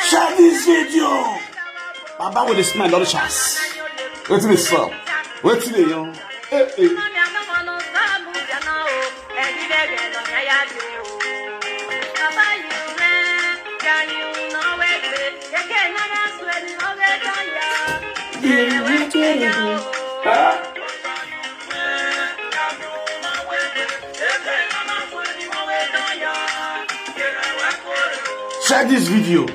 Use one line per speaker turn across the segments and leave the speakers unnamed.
Share this video. Baba with a smile, not a chance. Wait till this up. Wait till the young. Share this video.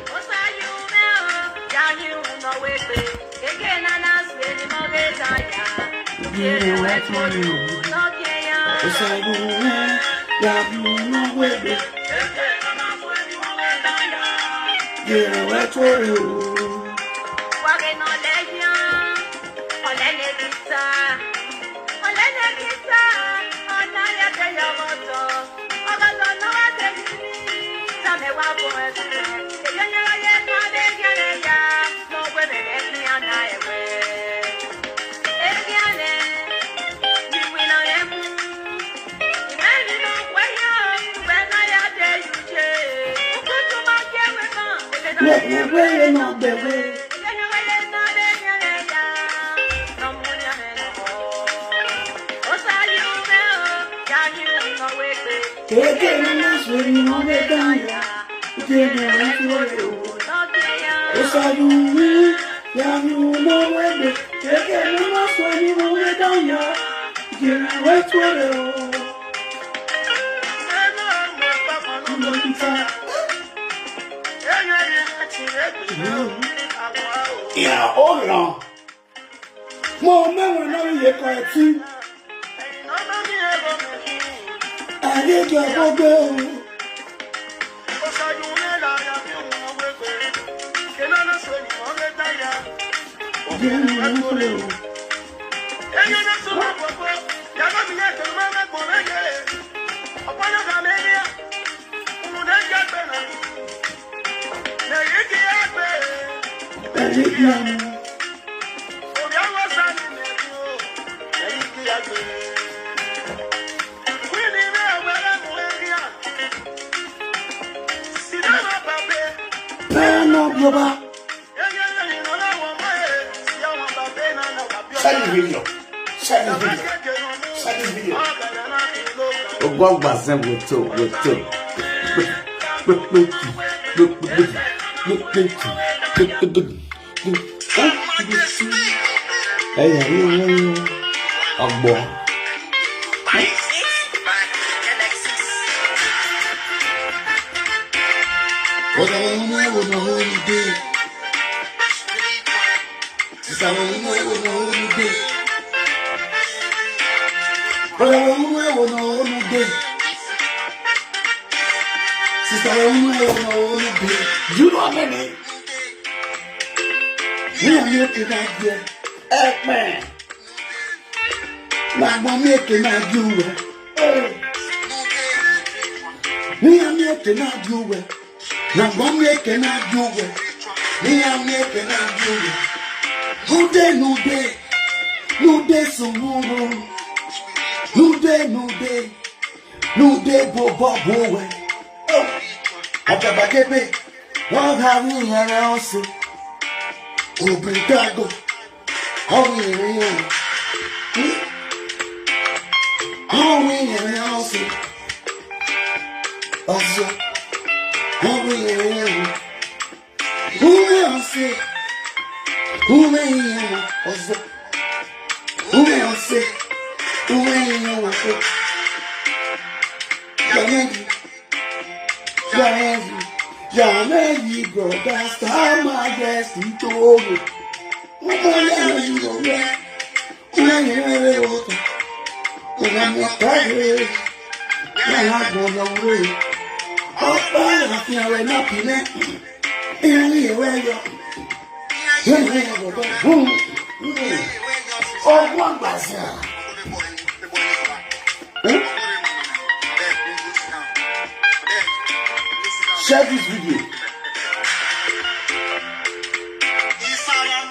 Yeah, hold on. More men will not be a quiet. I need to go. Share this video. Oh, God, you know how many? We are making that here. Man. Like I'm making that do it. We are making that do it. Now I'm making that do it. We are making that do it. No day, no day. No day, so no. No day, no day. No day, boy. Atabakebe, one having an house. Obrigado. How we an house. Also, how we who else? Who may also Who will say? Who will know? Yamegi, brother, star majesty told me. When I'm not tired, when I'm going away. Oh, I feel like nothing. Anywhere you oh, one bazaar. Share this video.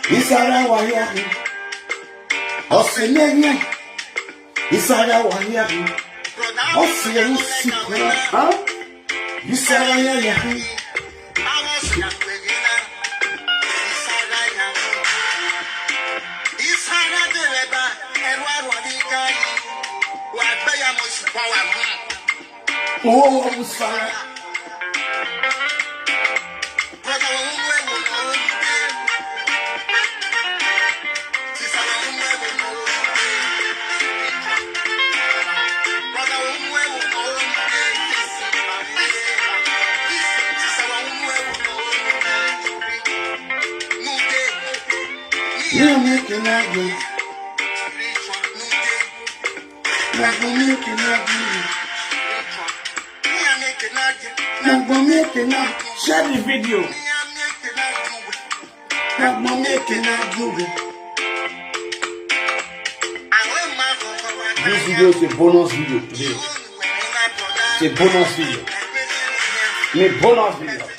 Isara wayahi. Osenenya. Isara wayahi. Osenu sikwa. Huh? Isara yahi. Oh, Musara. You're making that good. Share the video. This video is a bonus video today. It's a bonus video. A bonus video.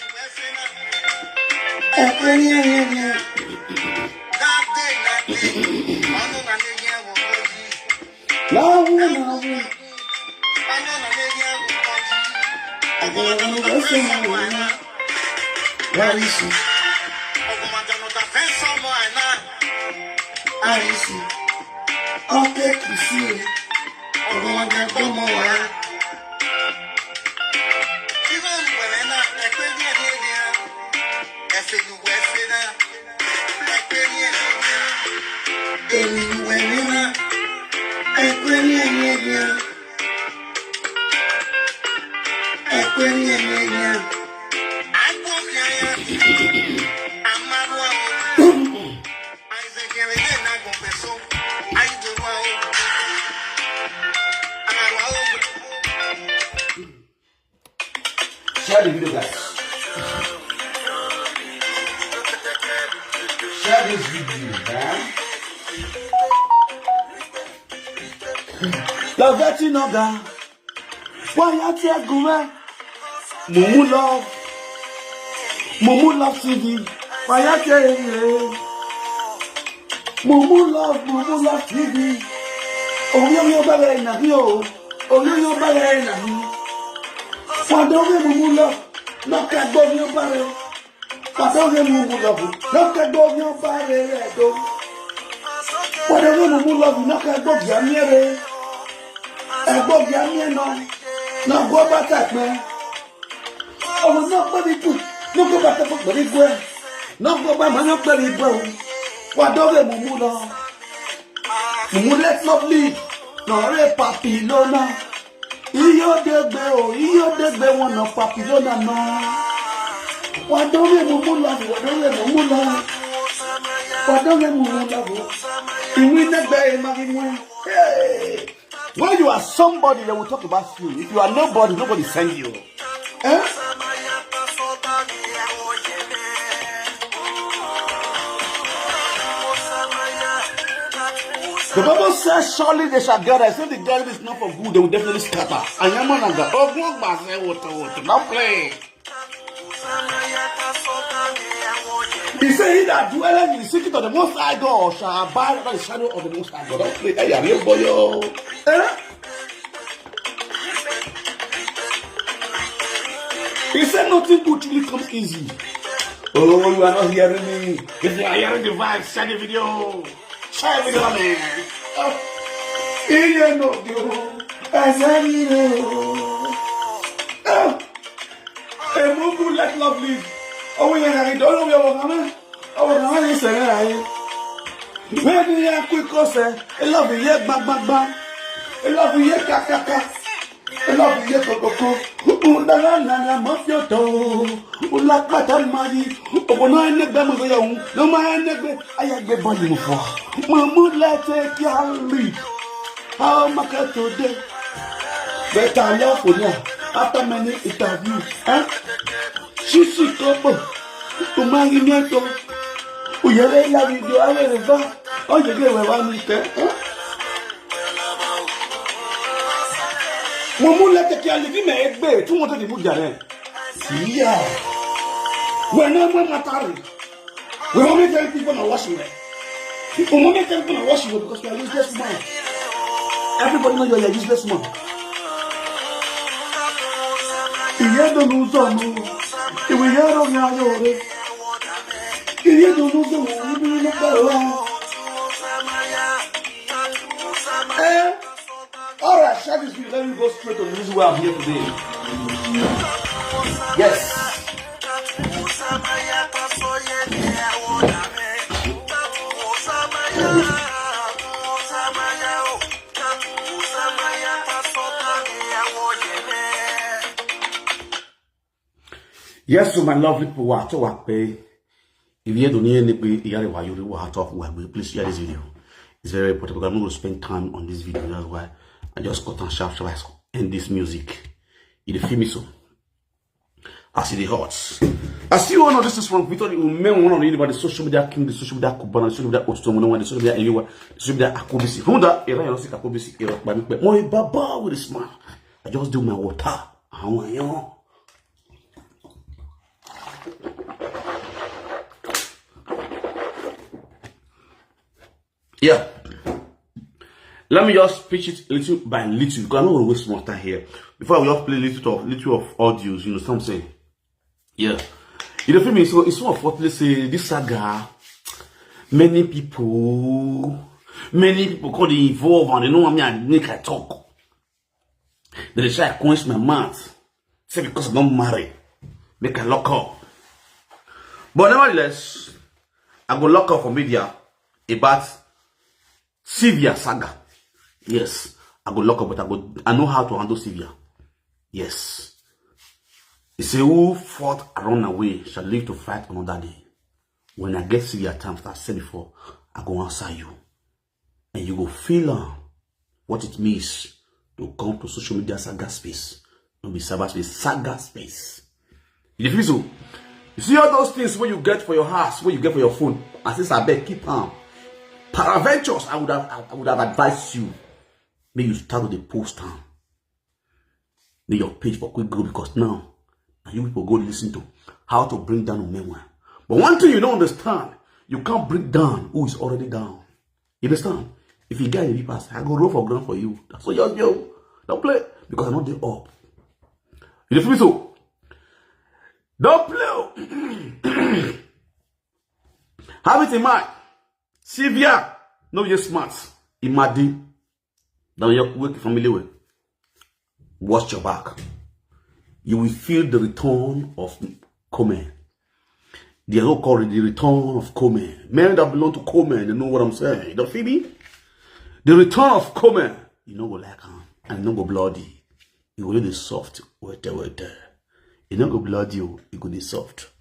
Share the video, guys. Share this video, man. Love that you know, guy. Why you take go? Mumu love TV. Why you take? Mumu love TV. Oh, you better na yo. Oh, you better na yo. Padonge Mumu love. No can go your barrel. Padonge Mumu love. No can go your barrel. Padonge Mumu love. No can go your barrel. Go your no. No go back at me. Oh, nobody good. No go back to the good. No go back, man. Nobody good. Padonge Mumu love. Mumu let not leave. No re papi no no. Iyo degbe wana papi no no. Padonge Mumu love. Padonge Mumu love. Iwi negbe magimwe. Hey. When you are somebody, they will talk about you. If you are nobody, nobody send you. Eh? The Bible says, surely they shall gather. If the gathering is not for good, they will definitely scatter. And your man and God, oh, walk back, say, water, don't play. He said, he that dwelleth in the secret of the Most High God shall abide under the shadow of the Most High God. Don't play. Hey, are you boy? He said, nothing good really comes easy. Oh, you are not hearing me. If you are hearing the vibes, share the video. Share the video, man. You know, I said, you know. A Mumu let love live. Oh, we are don't know your woman. Oh, no, I said, When you hear quick say, I love you, yeah, bang, bang, bang. I love you, yeah, kakaka. I love you, yeah, kokoko. Undala, mafia to. Ulak batal madi. Obono ene be mo yo. No ma ene be. Ayagbe body mo for. Mamu let take your lead. How much today? Better love for now. After many interviews, Shishi kobo. Tumangi nieto. Uyele la video ale reva. Oye ge we wa mi ke. Mamu let take your lead me egbe. Tu mo to di bu jare. Yeah. When I'm matari. We only tell people not washing it. We only tell people not washing it because we are useless man. Everybody knows you are a useless man. Il don't know some. If we hear of your il don't know some. Alright, share this video. Let me go straight to the reason why I'm here today. Yes. Yes, so my lovely people, what to work pay. If you don't need to please share this video. It's very important because I'm not going to spend time on this video. That's why I just cut and sharp end this music. You feel me so? I see the hearts. I see one of this is from Victor. You may want to read about the social media king, the social media kubana, the social media ostomona, the social media anywhere, the social media akobisi. Honda, era you see akobisi era by me. Moi baba with a smile. I just do my water. How are you? Yeah. Let me just pitch it little by little because I'm not going to waste more time here. Before I just play little of audios, you know what I'm saying? Yeah. You know, feel me? So it's one of what they say this saga. Many people call they involve and they know what I make I talk. They try to quench my mouth. Say because I'm not married. Make I lock up. But nevertheless, I go lock up for media about Sylvia saga. Yes, I go lock up, but I know how to handle Sylvia. Yes. He say who fought and run away shall live to fight another day. When I get Sylvia time, as I said before, I go answer you. And you go feel what it means to come to social media saga space. Don't be cyberspace, saga space. You feel so? You see all those things where you get for your house, where you get for your phone. I say, I beg, keep on. Paraventures, I would have advised you. May you start with the post down. May your page for quick grow because now you people go listen to how to bring down a memoir. But one thing you don't understand, you can't bring down who is already down. You understand? If you get a pass, I go roll for ground for you. That's what you're doing. Don't play because I'm not there up. You feel me so? Don't play. Have it in mind. Sylvia, no, you're smart. Imadi. Now you're working familiar with. Watch your back. You will feel the return of Komen. They are call it the return of Komen. Men that belong to Komen, they know what I'm saying. You don't feel me? The return of Komen. You know go like him. And you know go bloody. You will be soft. Wait. You know go bloody. You go be soft.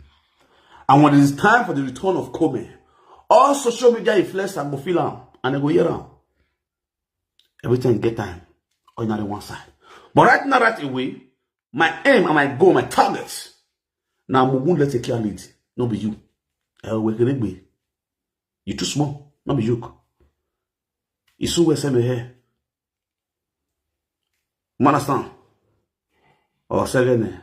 And when it is time for the return of Komen, all social media influencers go feel am and they go hear am. Everything get time on the one side. But right now, right away, my aim and my goal, my target, now I won't let you care lead. No be you. You too small. No be you. You so well send me here. You understand? Or second,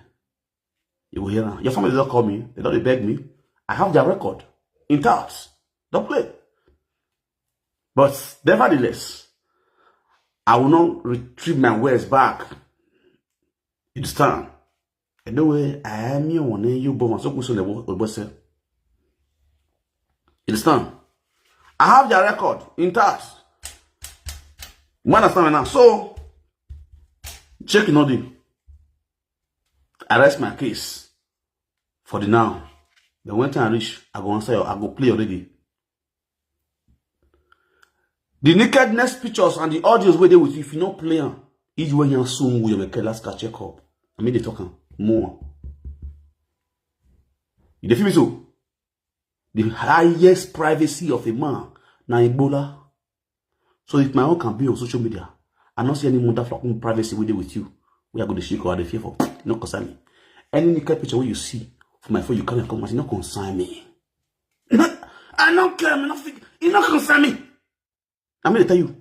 you will hear now. Your family don't call me. They don't beg me. I have their record intact. Don't play. But nevertheless, I will not retrieve my words back. You understand? And the way I am you one you bomb so good you understand? I have their record intact. You understand now? So check in order. I rest my case for the now. Then when time I reach, I go answer you, I go play already. The nakedness pictures and the audios where they with you, if you not play them, each one you soon will make a last check up. I mean, they talking more. You feel me so? The highest privacy of a man, na Ebola. So if my own can be on social media, I not see any more fucking privacy with you. We are going to shake or the fear for no concern me. Any naked picture where you see from my phone, you can't come and not concern me. I don't care, nothing. It not concern me. I'm going to tell you.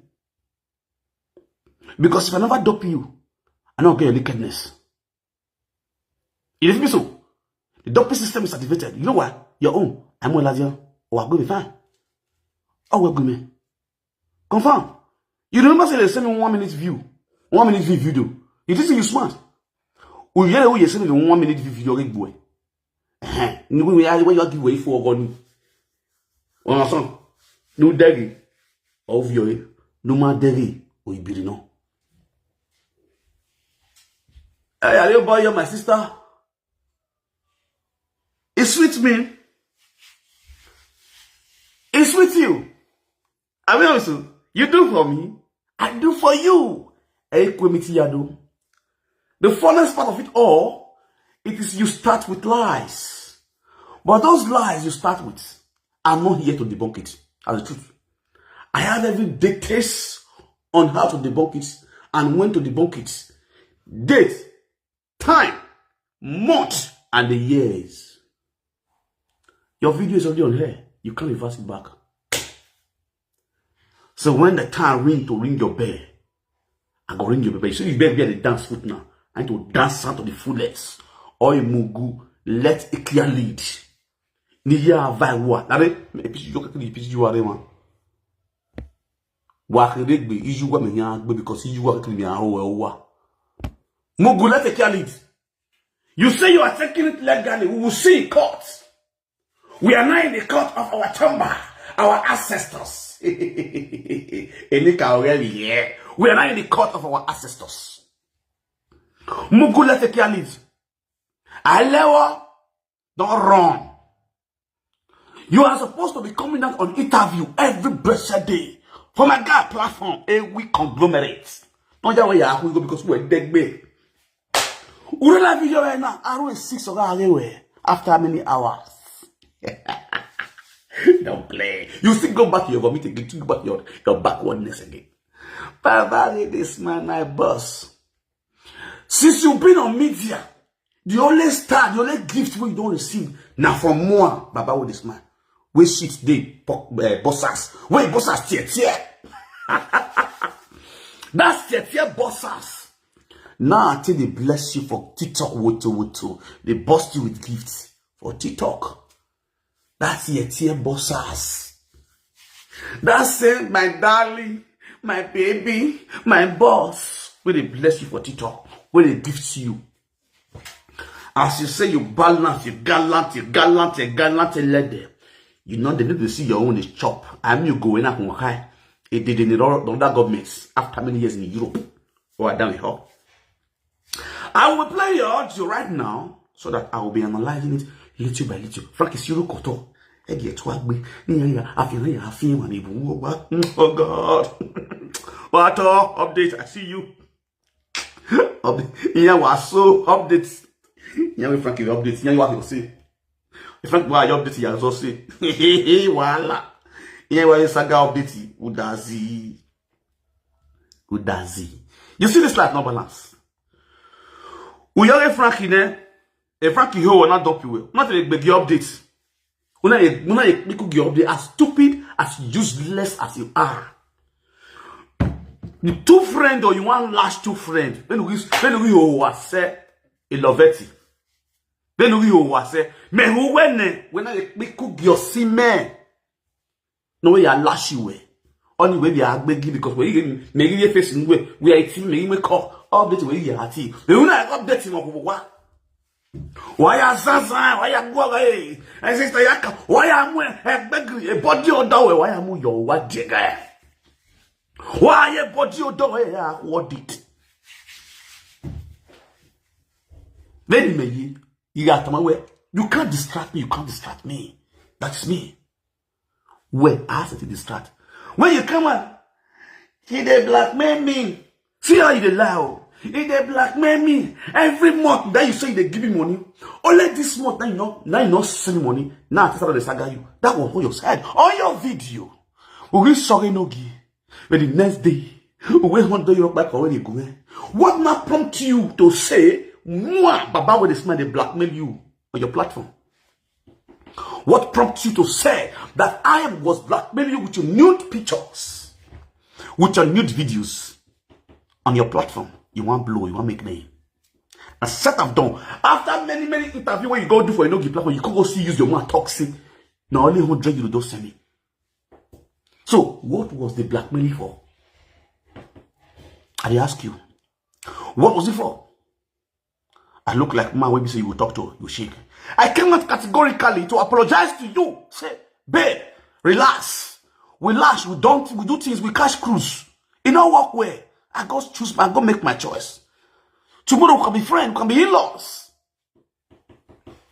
Because if I never dope you, I don't get your nakedness. You feel me so? The doping system is activated. You know what? Your own. I'm going to or I'm going to be fine. Oh, we're good, man. Confirm. You remember say they send me 1 minute view. 1 minute view video. You think you smart? Or you send me 1 minute view video, boy. When you give way for God. On a song. No daggy. Of your no more daggy. Or you be no. Hey, little boy, you're my sister. It's with me. It's with you. I mean, also, you do for me, I do for you. The funnest part of it all, it is you start with lies. But those lies you start with, I'm not here to debunk it. As the truth. I have every dictates on how to debunk it and when to debunk it. Date, time, month, and the years. Your video is already on here. You can't reverse it back. So when the time ring to ring your bell, I go ring your bell. So you better be at the dance foot now. I need to dance out to the fullest. Or you mugu, let a clear lead. Niya vai wa. Nare, epici joke kini epici juare man. Wa kredegbe, iju wa menya agbe because iju wa kini menya wa. Mugu, let a clear lead. You say you are taking it legally. We will see in court. We are now in the court of our chamber, our ancestors. We are now in the court of our ancestors. Mugu let the care lead. Alewa, don't run. You are supposed to be coming out on interview every blessed day for my guy platform, a week conglomerate. Don't just wait you because we're dead babe. We don't have video right now. I don't 6 hours after many hours. Don't play. You still go back to your vomit again. You go back to your backwardness again. Baba, this man, my boss. Since you've been on media, the only star, the only gift we don't receive now from more, Baba, with this man. We shit they bossas. Wait, bossas tier. That's tier bossas. Now until they bless you for TikTok, woto. They bust you with gifts for TikTok. That's your tier bossas. That's it, my darling, my baby, my boss. When they bless you for TikTok, when they gift you. As you say, you balance, you gallant, lady. You know they need to see your own is chop. I mean, you go in and high. It did in the other governments after many years in Europe or down here. I will play your audio right now so that I will be analyzing it little by little. Frank is Euro Koto. Oh God. What update? I see you. Yeah, was so updates. Yeah, Frank is updates. Yeah, what you see. Frank, why you update? You also see. Voila. Yeah, why you saga update? Udazi. You see this life no balance. We are Frank in there. A Frankie who will not dump you. Not a big update. Una update as stupid, as useless as you are. The two friends or you want last two friends. When we was say a lovetti. Then we was say me who when I cook your semen. No way I lash you way. Only way they are begging because we make facing way we are a team make call update where you are team. We will not update him of what. Why are Zaza? Why are Guay? I say, why am I a body or down? Why am I your what jigger? Why a body or down? What did? Then me, you got to my way. You can't distract me. You can't distract me. That's me. Where I have to distract. When you come on, He dey blackmail me. See how he dey lie. Oh. He dey blackmail me. Every month that you say they give me money. Only this month now you not send money. Now I start to saga you. That was on your side. On your video. We sorry no give. But the next day, we want to you back already go. What now prompt you to say, moi, Baba with this man they blackmail you on your platform? What prompts you to say that I was blackmailing you with your nude pictures, with your nude videos on your platform? You want blow, you want make name. And set I've done. After many interviews where you go do for a no platform, you can't go see use your man toxic. Now only 100 you don't send me. So what was the blackmailing for? I ask you, what was it for? I look like man when you say you will talk to, you shake. I came out categorically to apologize to you. Say, babe, relax. We do things, we cash cruise. In our walk way, I go make my choice. Tomorrow we can be friends, we can be in-laws.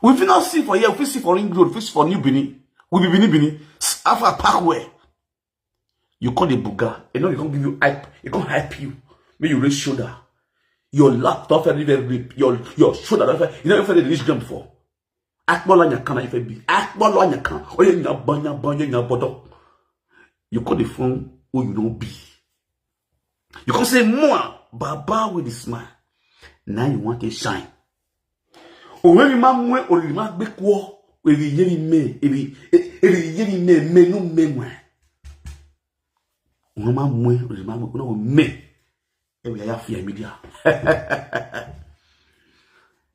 We will not see for here, we will see for Ring Road, we will see for New Benin. We will be Benin. After Parkway. You call the booger, you know, you can't give you hype, you can't hype you. When you raise shoulder, your laptop very rip, your shoulder, you never felt this jump before. Akbola nyakana ife be. Akbola nyakana. Oye nya bodo. You call the phone who you don't be. You can say more, Baba with the smile. Now you want to shine. O when you man mwe o ma gbe kwo, e ri yeri me no me mwe. O ma mwe o ma gbe no me. E we ya fear media.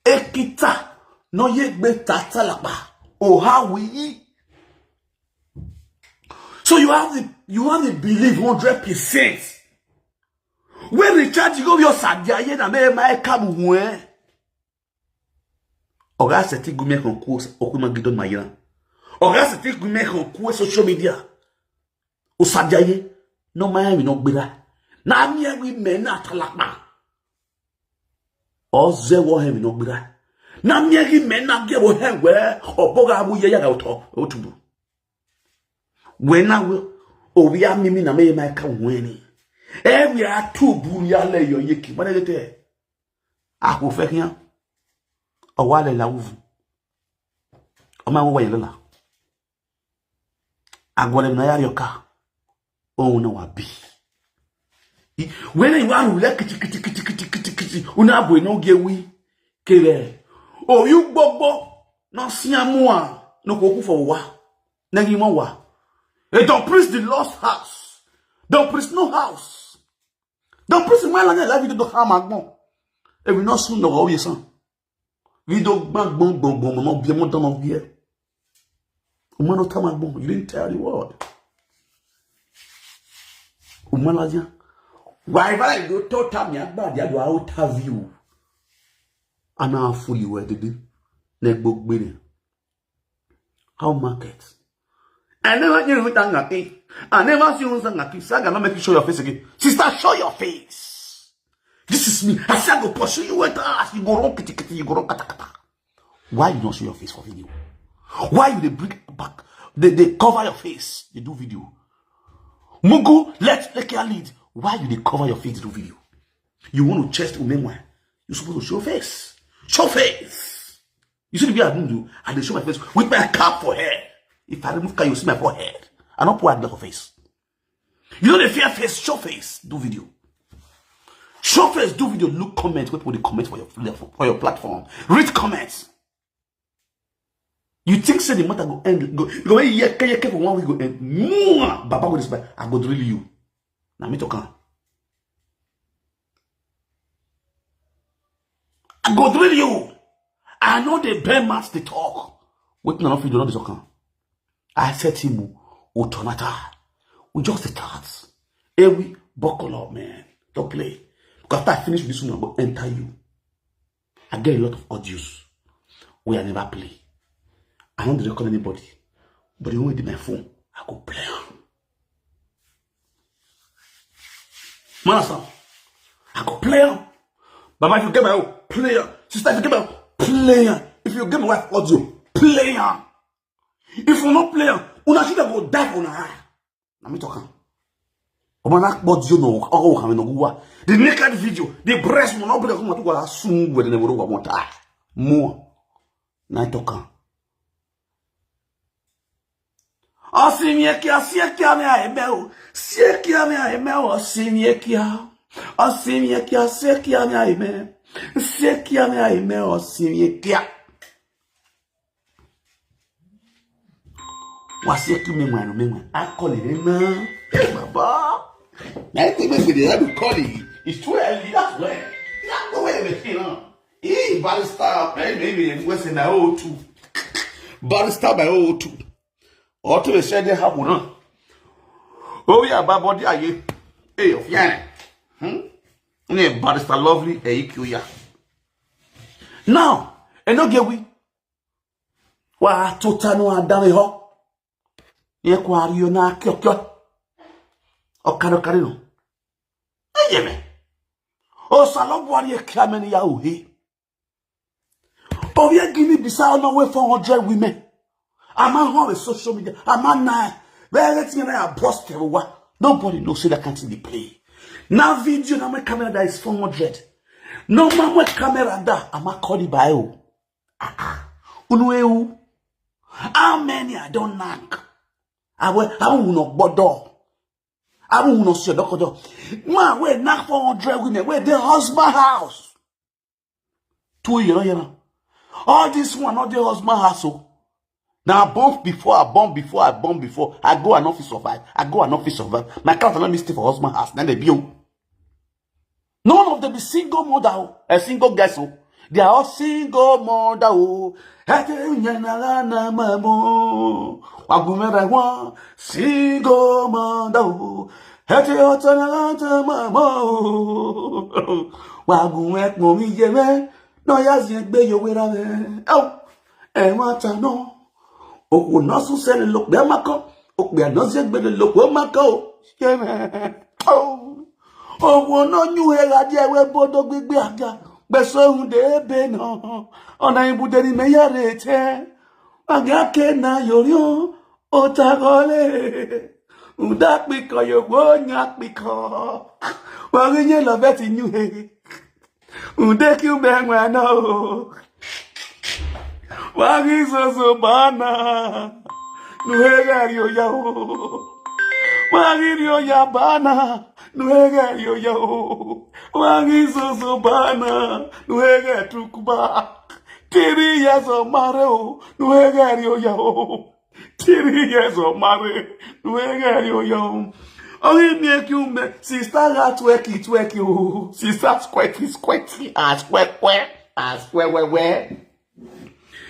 Ekita no ye gbe tatalapa. Oh how we. So you have the belief 100%. When the church you go your sadia na me ma kabu hwe. Oga se ti gume kon ko okuma gidon mayira. Oga se ti gume kon ko social media. O sadia ye no ma mi no gbera. Na mi wi me na talakpa. O ze wo he mi no gbera. Na mi wi me na ge wo he we oboga mu ye ya ga uto otubu. When I will we are mimi na me ma ka hwe ni. We are two buria le yo yeki. What is it? Ah, vous faites rien. Oh, wale la ouvre. Oh, ma ouwe la. Agwale na ya yoka. Oh, no wabi. When you are like kiti. Una boy no gewi. Kere. Oh, you bobo. No siya mua. No koku for wa. Nagi mo wa. Et don't preach the lost house. Don't preach no house. Don't preach moi la vie de Hamagbon. Et we not soon no go yesan. We don't bang no bien mon dans bien. Umano Tamagbon, you didn't tell the world. Umana dia. Why I go to Tamia bad ya do out have you. Ana fully where did nek book bidding. How market? I never knew with Angaki. I never see you Angaki. Saga not make you show your face again. Sister, show your face. This is me. I said go pursue you with us. You go wrong kitty, you go wrong kata. Why you not show your face for video? Why you they bring back? They cover your face. They do video. Mugu, let's take your lead. Why you they cover your face to do video? You want to chest umemwa. You're supposed to show face. Show face. You see the way I do. I they show my face with my cap for hair. If I remove car, you see my forehead. I don't put a for face. You know the fear face, show face, do video. Show face, do video, look comments, wait for the comments for your platform. Read comments. You think say the matter go end, go yeah, for 1 week go end. More Baba with this bag, I go drill you. Now me talking. I go drill you. I know the bear match the talk. Wait, none of you do not talk. I said to him, Otonata, we just start. We buckle up, man. Don't play. Because after I finish with this one, I'm going to enter you. I get a lot of audios where I never play. I don't record anybody. But when I did my phone, I go play on. Manasa, I go play on. Mama, if you get my own, play on. Sister, if you get my own, play on. If you get my wife audio, play on. If you not play, una should go die on her. Let me talk. Omanak bought you know, oh, how no go. The naked video, the breast will not be come to go soon with the never want more. Night toka. Osimiyekia, siekia me a emel, siekia me a emel, osimiyekia. Osimiyekia, siekia me a emel, siekia me a emel, osimiyekia. Wasiekia me mwana, I call it na. Hey, baba. I think maybe they have to call it. It's too early. That's where. That's the way everything on. Hey, barrister, maybe it was in the O2. Barrister by O2. Or to a said they have one. Oh, yeah, body, are you? Hey, of yan. Barrister lovely, AQ, now, and no get we. Why, Totano and Dammy Hawk? Yaquario na kyokyo. Okano karino. Eyeme. O salobwa ye kameni ya uhi. O ye gini bisa no way 400 women. Ama home social media. Ama na. Let's get a boss wa. Nobody knows that can't be play. Now video na my camera that is 400. No mama camera da. Ama call by o. Unueu. How many I don't knock? I will not bodo. I will not see a doctor. Man, we knock 400 women. Where the husband house. 2 years, all this one, not the husband house. Now, I bomb before. I go an office survive. My cat let me stay for husband house. Then they be. None of them be single mother. A single guy. So they are all single mother. Single mother. Wagumet momi yeme. No yazi be yo wera me. Oh, emata no. Oku nasu sele look be mako. Oku be nasu be look we mako. Yeme. Oh, oku no nyu hera die we bodo gbegbe aga. Beso hunde be no. Ona ibude ni me yarete. Agake na yorio. Otagole. Udak biko yo nyak biko. Waginye love ti nyu he. Udek you bengwa no. Wagi so bana. Nuhega yo yao. Wagi yo ya bana. Nuhega yo yao. Wagi so bana. Nuhega trukuba. 3 years of marriage. Nuhega yo yao. 3 years of marriage. Nuhega yo yao. Only make you sister twerky you. Sister squirty, square.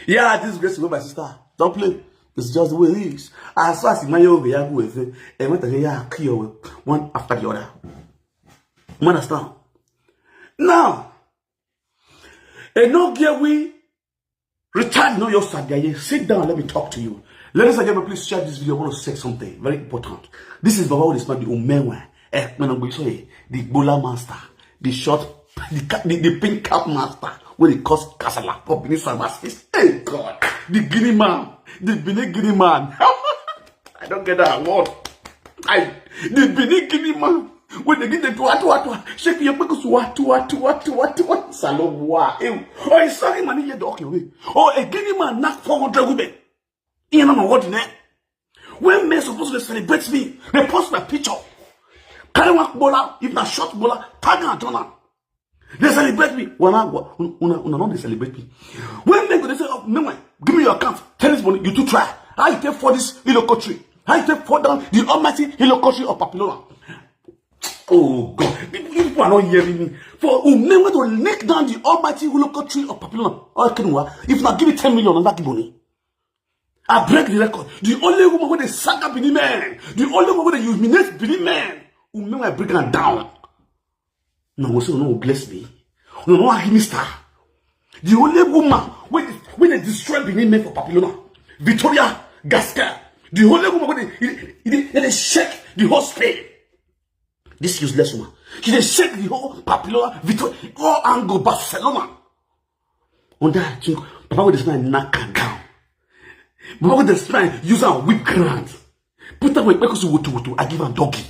Yeah, this is great to go, my sister. Don't play. It's just the way it is. As far as my over here with it, and what the kill one after the other. You understand? Now, and no gear we return no your side. Sit down, let me talk to you. Ladies and gentlemen, please share this video. I want to say something very important. This is Baba this might be Umewa, the Bola master, the short, the pink cap master, where it costs Kasala for Benin Services. Hey God, the Guinea man, the Benin Guinea man. I don't get that word. The Benin Guinea man. When they get the what, shake your because what, Salomwa. Oh, it's sorry, man, you're talking. Oh, a Guinea man, not 400 women. You know what in it? When men supposed to celebrate me, they post my picture. Carry one bola, if not short bola, tag and turn. They celebrate me. When I go, they celebrate me. When men go, they say, oh, no, give me your account. Tell this money, you to try. I take for this Hilo country. I take for down the almighty Hilo country of Papillona. Oh God, people are not hearing me. For men want to lick down the almighty Hilo country of Papillona. If not, give me 10 million and that give money. I break the record. The only woman who they sack up in men. The only woman who they humiliate Benin men. Who I break them down. No, so no bless me. No, I give me star. The only woman when they destroy Benin men for Papillona. Victoria Gasca. The only woman when they shake the whole Spain. This useless woman. They shake the whole Papillona, Victoria, all angle Barcelona. On that, I think, Papa would just knock her down. But with the spine, use our whip grant. Put away because I give a doggy.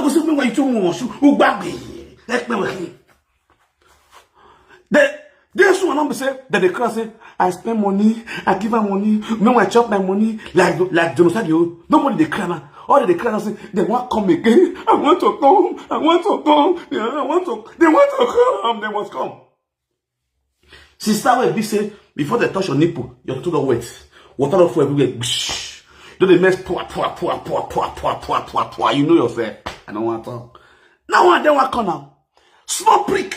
go see me when you too much. Who back me? Let me with him. This one be say that the class say I spend money, I give her money, no I chop my money like genocide. Nobody they cry now. All they cry say they want come again. I want to come. Yeah, they want to come. They must come. Sister will be say before they touch your nipple, your to the wet. Water off everywhere. Do they mess pour. You know yourself. I don't want to talk. Now I don't want to come now. Small prick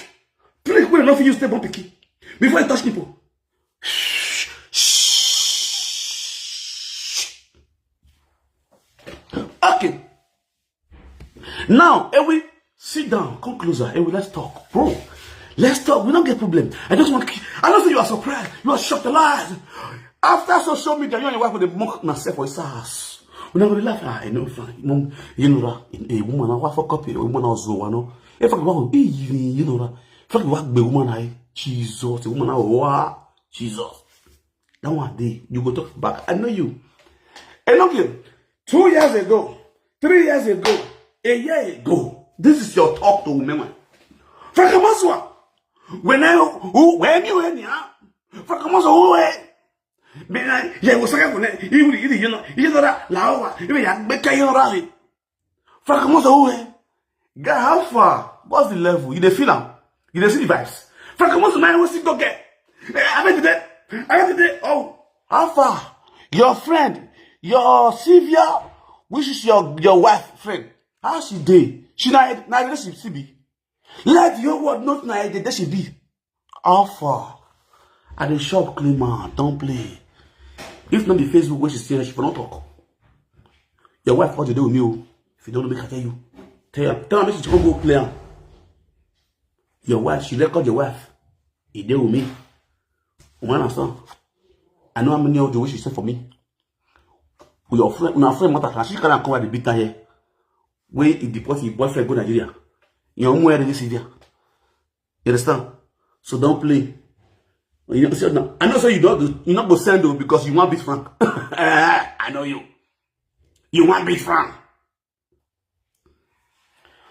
will not use the picky. Before you touch people. Okay. Now, we sit down, come closer. Let's talk. Bro, let's talk. We don't get problem. I don't say you are surprised. You are shocked alive. After social media, you and your wife will mock myself for his ass. We're not going to laugh. I know, fine. You know that. A woman, I want for copy. A woman also, no. If I go, you know that. If I go, the woman, Jesus, the woman, wow, Jesus. That one day, you go talk back. I know you. And okay, 2 years ago, 3 years ago, a year ago, this is your talk to women. Frakamaswa. When you Frakamaswa, who yeah, was second, you know that, Laura, you know, Frakamaswa, who God, how far? What's the level? You feel them? You see the vibes? Frakamaswa, man, what's it go get? I bet today. Oh, how far? Your friend, your Sylvia, which is your wife friend. How she dey? She na she be. Let your word not na that she be. How far? At the shop clean man, don't play. If not the Facebook where she say she for not talk. Your wife what you do with me? If you don't make her tell you. Tell her she can go play. Your wife, she record your wife. He did with me. When I saw, I know how many of the way she said for me. With your friend, mother, she can't come at the big here. When he deport his boyfriend go Nigeria. You're somewhere in this area. You understand? So don't play. You know, I know so you don't do, you're not going to send them because you want beat Frank. I know you. You want beat Frank.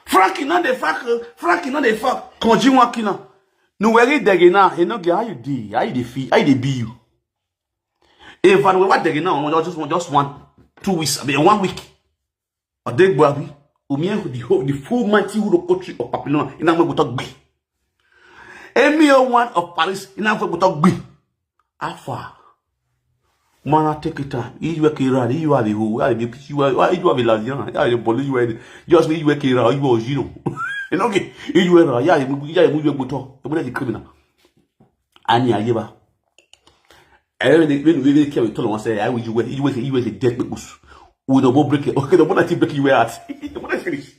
Frank is not the fuck. Continue working now. No worry, dege now. You know, how you do? How you feel? How you be you? If I what dege now, just 2 weeks. I mean 1 week. A day, baby. The full mighty country of Papillon in our talk be. Emir one of Paris in our talk be. Alpha. Man, take it time. You work around. You are the who. You are the Ladian. You are the police. You are just me. You work around. You are zero. You know, you are. Yeah, you are talk. You are the criminal. And yeah, you are. Every we care. We told one say, I will you work. You work a dead people. We don't break it. Okay, the one I think break you at. The one I finish.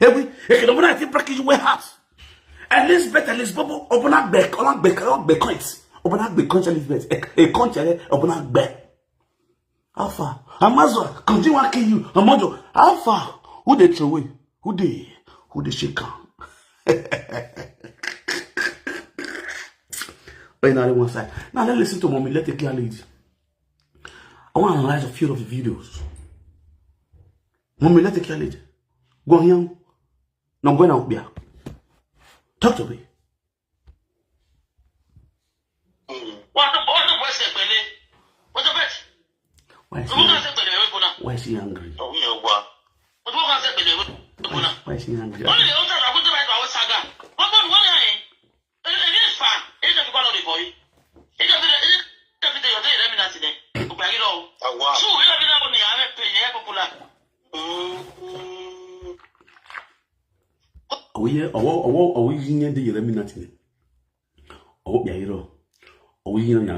Every the one I think break you at. At least better. At least bubble. Open up back. Back coins. Open up the country Elizabeth. A country open up back. How far? Amazon continue to kill you. Amajo. How far? Who they throw away? Who they shake on? Right now, one side. Now let's listen to mommy. Let the girl lead. I want to analyze a few of the videos. Mommy, let the girl lead. Go here. No, go now, Bia. Talk to me. Why is he angry? Why is he angry? Are we here the eliminating? Oh, yeah, you know. Are we here on your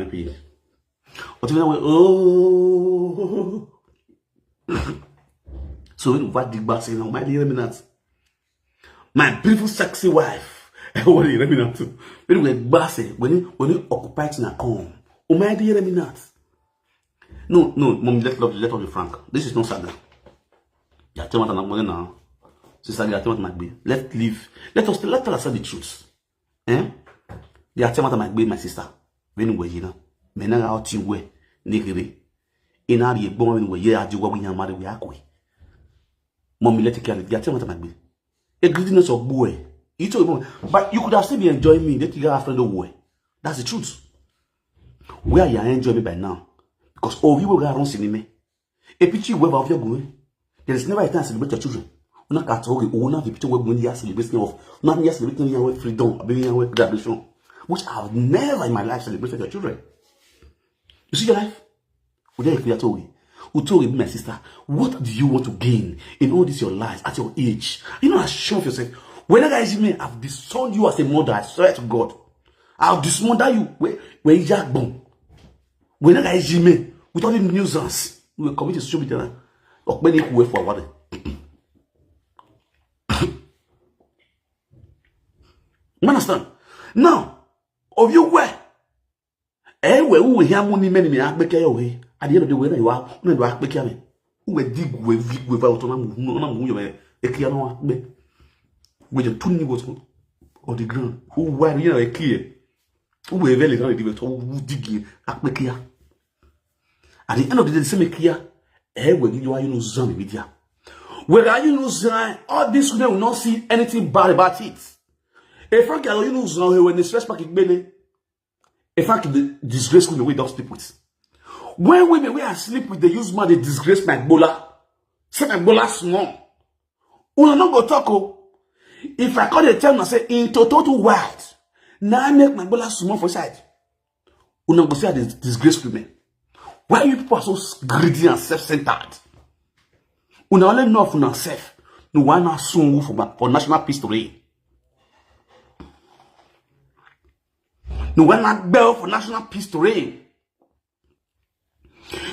oh. So what the boss saying? My dear eliminate. My beautiful sexy wife. What do you eliminate? When we boss when you occupy in a home. Oh my dear eliminate. No, mom, let us be frank. This is not saga. You tell what I'm now. Sister, you tell what might be. Let us say the truth. Eh? You tell what might be, my sister. When we you know, men are out in way, niggery. In our born we are doing we are married, we are going. Mommy, let it carry. You tell me what I'm a greediness of boy. You told me, but you could have still been enjoying me. Let you get after the boy. That's the truth. Where you enjoy me by now? Because all you will go around seeing me. A picture wherever of your going. There is never a time to celebrate your children. Una katoge una the picture when you are celebrating of not just celebrating your freedom, being your graduation, which I have never in my life celebrated your children. You see your life? Who told you, my sister, what do you want to gain in all this your life at your age? You know, assure yourself. Whenever I see me, I've disowned you as a mother. I swear to God, I'll dismother you. Where you are born. Whenever I see me, without any nuisance, we will commit to social media. Or many who wait for what. You understand? Now, of you where? Where who hear money many act make your way. At the end of the way, you are no act make me. Who will dig with autonomous no a clear no with your 2 niggers on the ground. Who were you a clear? Who were very who digging act make here. At the end of the day, the same clear. Where you are, you know, Zami with ya. Where are you, know, Zami? All this will not see anything bad about it. In fact, you know, Zami, when the stress pack is belly, in fact, the disgrace will be those people. When women we are asleep with the use man, they disgrace my bola. Say my bola small. Una not go talk. If I call the term and say in total white, now I make my bola small for side. Una go say the disgrace women. Why you people are so greedy and self-centered? Una only know for yourself. No one has soon for national peace to reign. No one has bell for national peace to reign.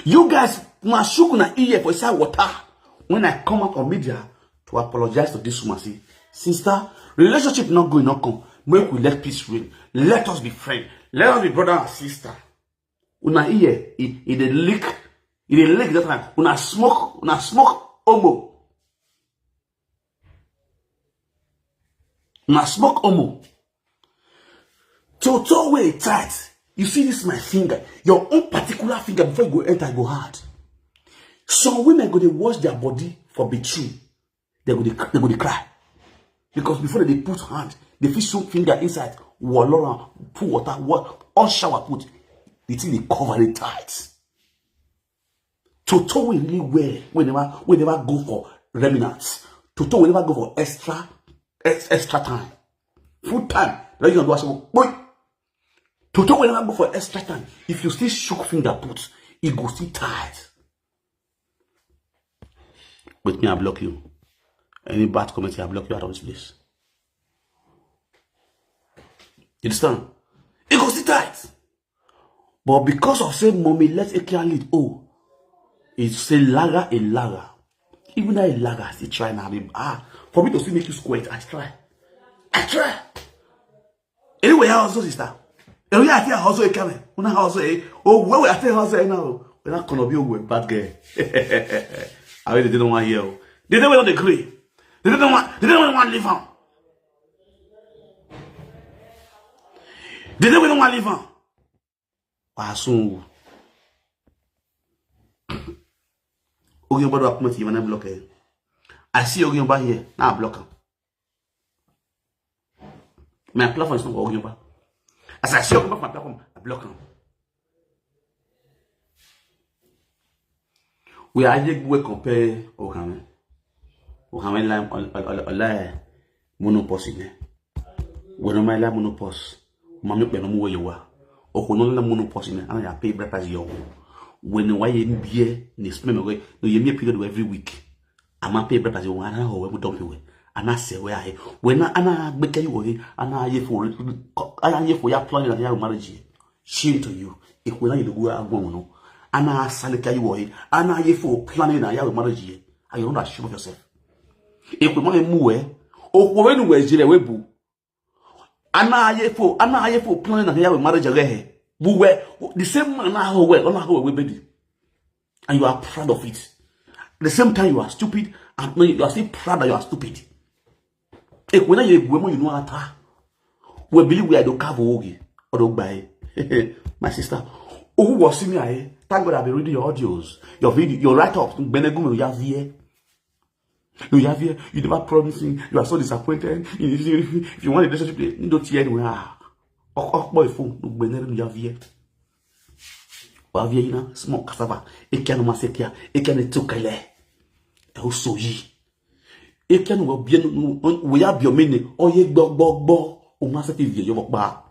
You guys must shook na ear for say water when I come out of media to apologize to this woman. See, sister, relationship not going on come. Make we let peace reign. Let us be friends. Let us be brother and sister. Una here, it a leak that time. Una smoke omo. Una smoke omo. Total way tight. You see this my finger, your own particular finger before you go enter, go hard. Some women go they wash their body for betrayal. They go they cry. Because before they put hand, they fish some finger inside, wallora, put water, all shower put. The thing they cover it tight. Toto will really wear whenever go for remnants. Toto will never go for extra time. Full time. Like you can do a small boy. Toto will never go for extra time. If you still shook finger put, it goes still tight. With me, I block you. Any bad comment, I block you out of this place. You understand? It goes still tight. But because of saying, mommy, let's lead. Oh, it's a lager. Even though a lager, I still try now. For me to still make you squirt, I try. Anyway, I also sister. Anyway, I think I also a coming. When I also where we are telling also now. We're not gonna be a bad girl. I really didn't want to hear. They don't agree. They don't want to live on. They don't want to live on. Passou. Alguém vai dar uma motiva na bloqueia. Assim alguém vai here na bloca. Minha plataforma não alguém vai. Assim alguém vai na plataforma bloca. We are here we compare o Hamen la monopause ne. We no mai la monopause. Mami pe no mo yewa. Okono la monopause ne ana ya pay breakfast yo. When why you be ni spend me no ye me period every week. Ama pay breakfast yo ana ho we dump we. Ana se we ahe. When ana gbeke you we ana ye for ya plan na ya marriage. Shame to you. Ekwena you go agbon no. Ana salika you we ana ye for planning na ya marriage. Are you not ashamed of yourself? Ekwema mu we okwo we jire we bu. Ana ye for planning na ya marriage he. The same man we baby, and you are proud of it. At the same time, you are stupid, and you are still proud that you are stupid. When you know that, we believe we are the cover or buy. My sister, who was seeing me? Thank God I've been reading your audios, your video, your write-ups. Benegum, you have here. You have here, you never promised me, you are so disappointed. If you want a relationship, you don't hear anywhere. Boy, phone, no better you have here. Well, you know, small cassava, it can massacre, it can took a lay. Also, ye. It can well be we have your meaning, or ye bo, or massacre your bar.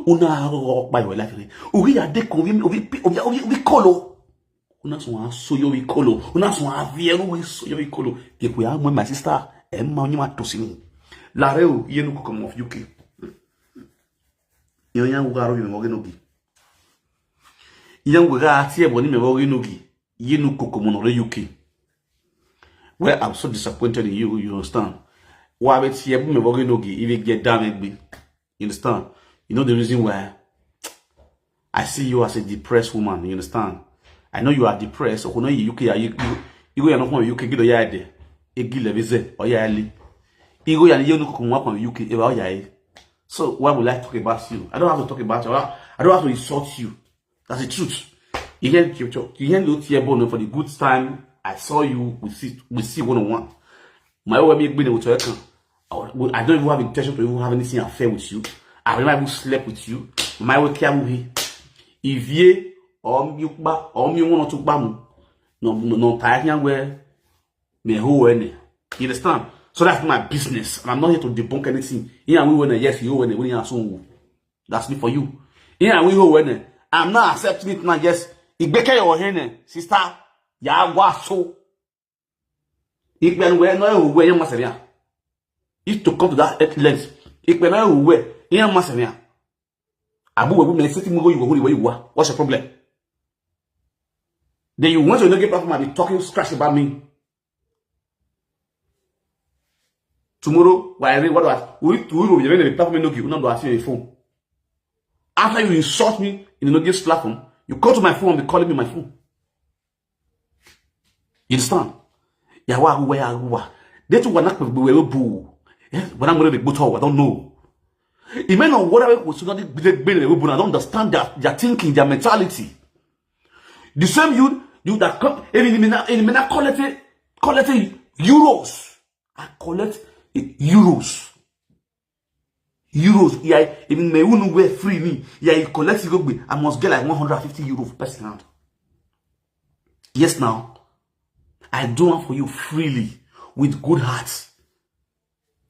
Una by your life. We are decorating, we color. Una so yo ikolo una so avie no so yo ikolo e ku ya mo my sister e ma onye ma tosini la reo ye no come of UK yo yan ugaro yo mo genogi yan uga ati e boni me mo genogi ye no kokomo no UK. Well, I'm so disappointed in you, you understand? Why bet here me mo genogi even get damaged me. You understand? You know the reason why I see you as a depressed woman, you understand? I know you are depressed, so when you UK, you go not from UK, get a yard, a gill visit, or yali. You go and you know, come up on UK, about yay. So, why would I talk about you? I don't have to talk about you, I don't have to insult you. That's the truth. You can't look here, Bono, for the good time I saw you, we see one on one. My way being able to I don't even have intention to even have anything affair with you. I never even slept with you. My way can if ye you want to bam no tie where me who any. You understand? So that's my business, and I'm not here to debunk anything. Yeah, we win yes, you win when you are so. That's me for you. Yeah, we win. I'm not accepting it now. Yes, it beke your hen, sister. Ya so. If when we know where you must have. If to come to that length, if we know where you must have. Abu will be sitting where you are. What's the problem? Then you want to get platform and be talking scratch about me. Tomorrow, while I read what we will be the platform no give, not do I see your phone. After you insult me in the Nogia's platform, you go to my phone and be calling me my phone. You understand? Yeah, where they two were not boo. When I'm going to be good, I don't know. It may not whatever was not be I don't understand their thinking, their mentality. The same you that come in collect euros. I collect euros. Euros. Yeah, even my own way free me. Yeah, you collect it. I must get like 150 euros per second. Yes, now I do one for you freely with good heart.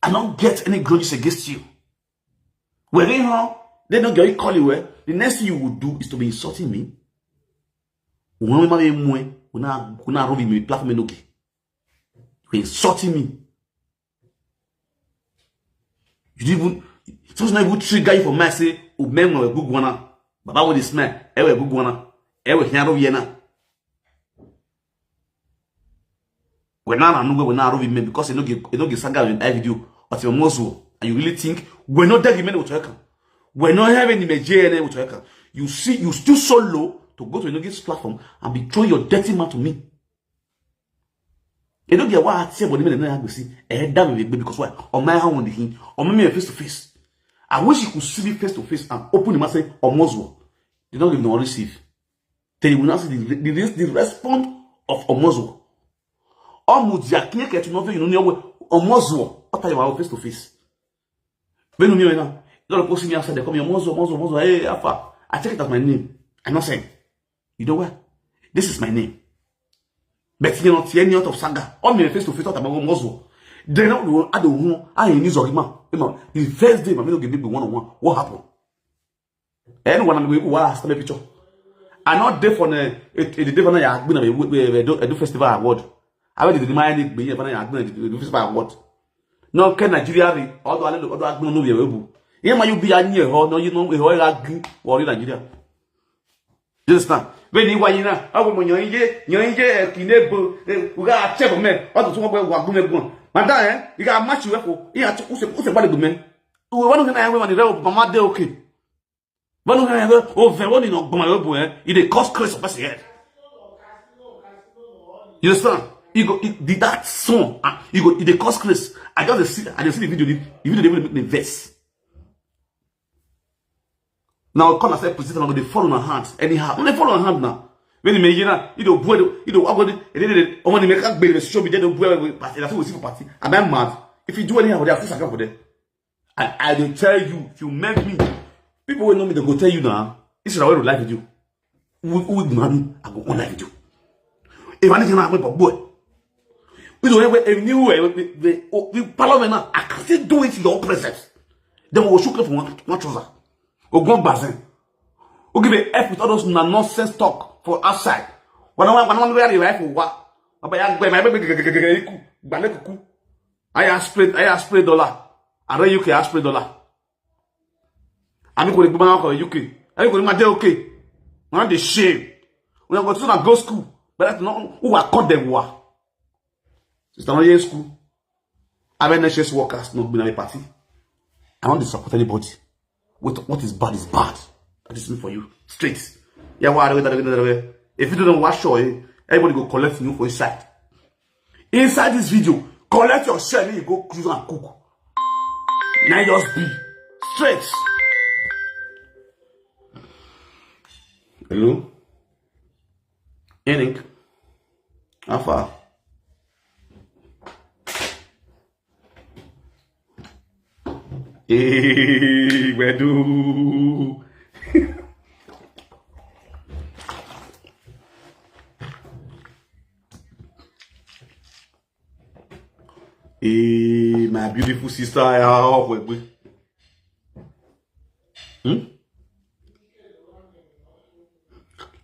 I don't get any grudges against you. Well, you know, they don't get you call you. The next thing you would do is to be insulting me. You insulting me. You even it's not even trigger you for me say, "Oh, men no a good one." Baba with the smell, ewe good one. Ewe hiaro viena. When now no we now me because you no get saga in video but your muscle and you really think we're not that men with work. We're not having the JNA with work. You see, you still so low to go to Enoge's platform and be throwing your dirty mouth to me. You don't get what I say about the men and see a damn because why? On my hand on the him, on me face to face. I wish you could see me face to face and open him and say, Omozo. They don't even receive. Then you will not see the response of Omozo. Omozo, can't get to know you know Omozo. What are you face to face? When you know, you don't post me outside, they call me Omozo, hey, Alpha. I take it as my name. I'm not saying. You know what? This is my name. But you know, any out of saga. All me face to face talk about Omozo. Then I don't know. I ain't news of him. The first day, my middle give me one-on-one. What happened? Anyone I'm going to watch the picture. I'm not there for the day when I have been a festival award. I already demanded me when I have been a festival award. No, can Nigeria, although I don't know the able. Here, you be a near her, no, you know, we all agree or in Nigeria. You understand? When you want, I will when you're we got a check man, or the one where we're going. Madame, you got much you have for. You have to put a body to men. One of them I went on the road, but my day okay. One of them, oh, very one in Bomaro, it cost Chris of us head. You understand? You go, did that song, you go, it cost Chris. I just see the video, the video they make the verse. Now, come and say, President, I'm going to follow my hands anyhow. When they follow my hand now,
When you make it, you don't boy, you don't go, and then make a baby show me, they don't boy party. That's what we see for party. And I'm mad. If you do anything, I will for them. And I will tell you, if you make me, people will know me, they go tell you now. This is how I will live with you. Who would money? I go on live with you. If anything happen, but boy, we don't have a new way. We parliament now. I can still do it in your presence. Then we will shoot for one trouser. Or go basin. Or give a F with all those nonsense talk for outside. When I want to wear the rifle, what? I spray dollar. I read UK, I spray dollar. I'm going to go to UK. I'm going to okay. Not the shame. When I go to go school, but that's not who I call them. What? Sister, not in school. I have NHS workers not been at a party. I don't support anybody. What is bad is bad. That is me for you. Straight. Yeah, if you don't wash your everybody go collect you for inside. Inside this video, collect your share and you go cruise and cook. Now just be straight. Hello? Enik? How far? Hey, where do? Hey, my beautiful sister, how are you?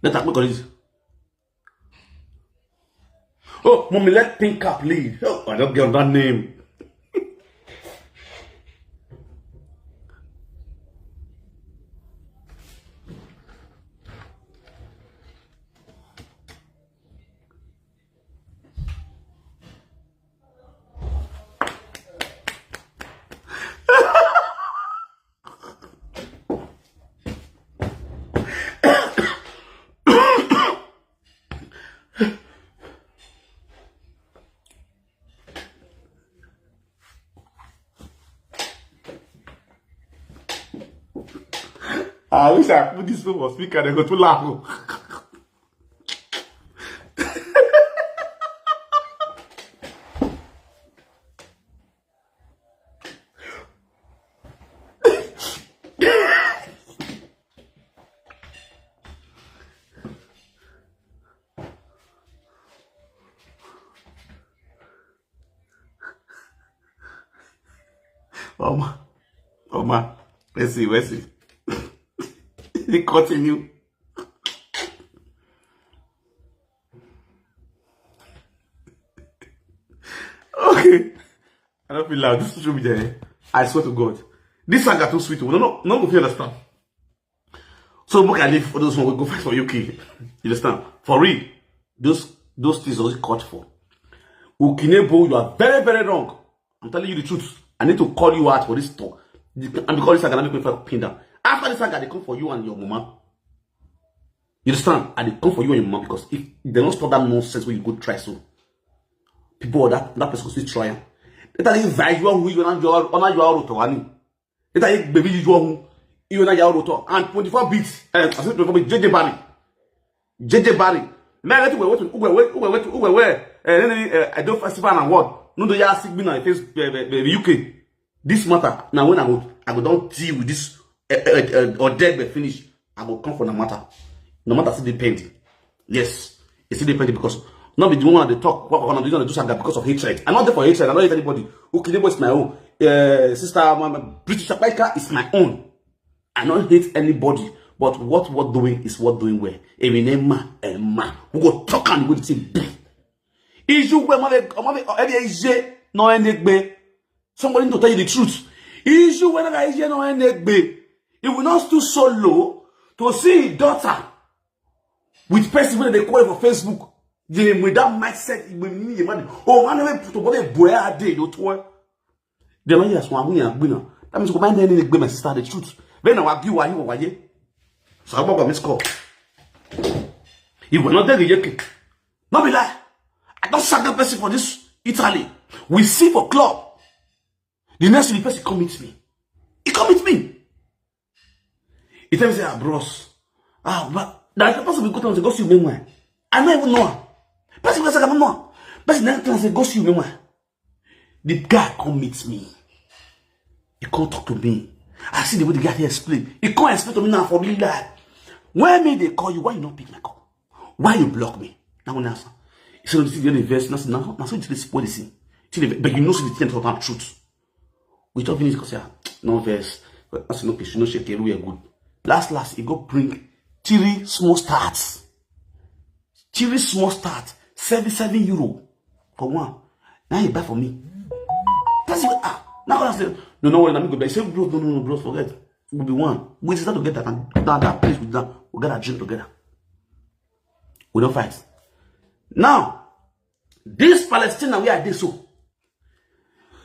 Let that look at this. Oh, mommy, let Pink Cap lead. Oh, I don't get on that name. I wish I put this phone on speaker and go to laugh. Oma, let's see. They continue. Okay. I don't feel loud. This social media, I swear to God. This song got too sweet. No, if you understand. So look at it for those who will go fight for UK. You understand? For real. Those things are caught for. Ukinebo, you are very, very wrong. I'm telling you the truth. I need to call you out for this talk. And because this academic make me pin down. After this saga, they come for you and your mama. You understand? And they come for you and your mama because if they don't stop that nonsense when you go try so, people that person will still try. Let us invite you who you and your roto. Let us baby you and your roto and 24 beats. I said 24 beats. JJ Barry. Now let where I do festival and what? No do ya sick me na face UK. This matter now when I go don't deal with this. Or dead but finish, I will come for the matter. No matter still depending. Yes, it's still depending because not be the one they talk what we're gonna do something because of hatred. I'm not there for hatred, I don't hate anybody. Ukinebo is my own. Sister, my British America is my own. I don't hate anybody, but what we're doing is what doing well. Emma, we go talk and we go to be. Issue where no enegbe. Somebody need to tell you the truth. Issue when I hear no enegbe. It will not stoop so low to see his daughter with person when they call it for Facebook. With that mindset, oh, I never put a boy a day, you toy. The man is one winner. That means command any my sister the truth. Then I will give you. So I got miss call. You will not tell the not be lie. I don't sack that person for this Italy. We see for club. The next thing the person commits me. He commits me. He tells me, bros, That the person will go to go see me. I don't even know her. Person will say, I don't know. Person next say go see me. The guy come meet me. He can't talk to me. I see the way the guy explain. He can't explain to me now for me that. When me they call you, why you not pick my call? Why you block me? Now one answer. He said, "You the verse. Now so you this policy. But you know see the thing about truth. We talk finish because no verse. That's no question. No shake. We are good. Last he go bring 3 small starts. 3 small starts. 77 euro for one. Now he buy for me. That's what now I say no worry. Let me go back. Say bro, forget. We'll be one. We start to get that place with them. We get a drink together. We don't fight. Now, this Palestine we are this so.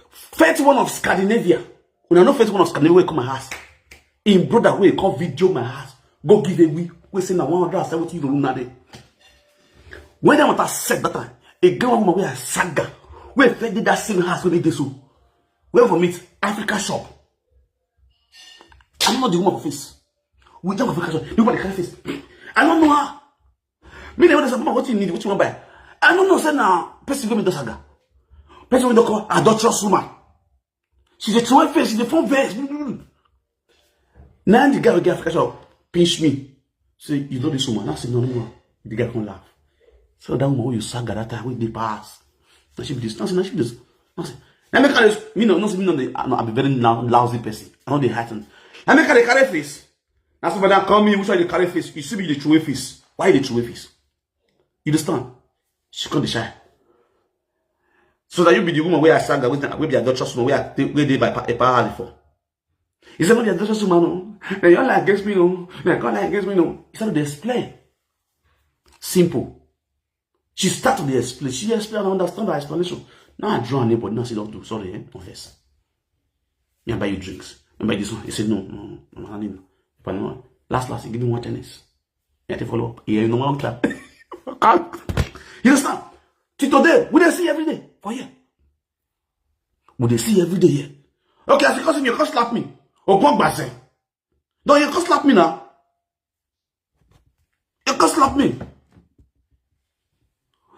First one of Scandinavia. When I know first one of Scandinavia come my house. In brother way come video my house. Go give a we say now 170 euro na day. When they want to set that time, a girl woman we are saga. We fed that same house when they do so. Where for meet Africa shop. I'm not the woman of face. We don't have Africa shop. You want the face. I don't know her. Me never say what you need, what you want to buy. I don't know say now person go me do saga. Person we call adulterous woman. She's a true face, she's a phone face. Now the guy will get Africa shop pinch me. Say you know this woman. I say no. The guy can't laugh. So that woman you saga that time with the pass. Now she be this. Now she be this. Now make her me no I be very lousy person. I know they heighten. Now make her carry face. Now somebody call me which one they carry face. You see me the true face. Why the true face? You understand? She can't shy. So that you be the woman where I saga with the adulterous woman where they by Epa Eddie for. He said, no, the adulterous woman, no. They all like against me, no. They all like against me, no. He started to explain. Simple. She started to explain. She explained and understand her explanation. Now I draw a neighbor. Now she don't do. Sorry, no face. Me I buy you drinks. Me buy this one. He said, no, I need no. Last, he give me 1 tennis. You have to follow up. Yeah, no more clap. You understand? Till today, we they see every day for here. We they see every day here. Okay, as because you can't slap me. Or punk basse. No, you can't slap me now. You can't slap me.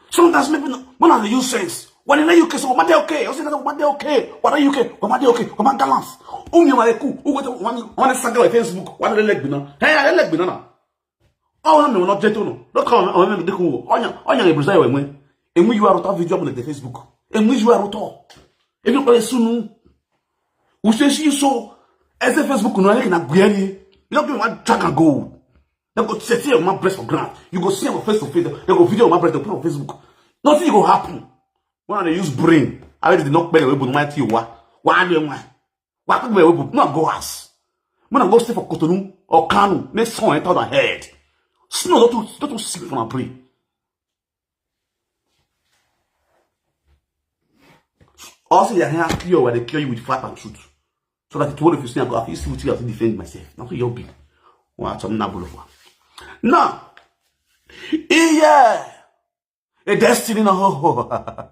Sometimes maybe when I use sense. When in UK, so what okay? I say that what okay? What are you okay? What okay? What balance? You are cool. Who want to saga on Facebook? What are the leg bina? Hey, I leg bina. Oh, I'm not jet no. Don't come on the cool. On Brazil when you are out video on the Facebook. And we you are out. If you play soon, who says you so as a Facebook no like na guani. You don't want track and go. They go set here on my breast for grant. You go see on face to face. They go video on my breast to put on Facebook. Nothing will happen. When they use brain, I did not bear with my tea. Why do you want? Why could we not go us? When I go stay for Cotonou or Kanu, next song I thought I heard. Snow don't sleep from a pray. Also, you have clear where they clear you with fat and truth. So that it won't if you see I go, I see what you have to defend myself. Now you'll be. What's on Nabulova? Now, yeah, a destiny no.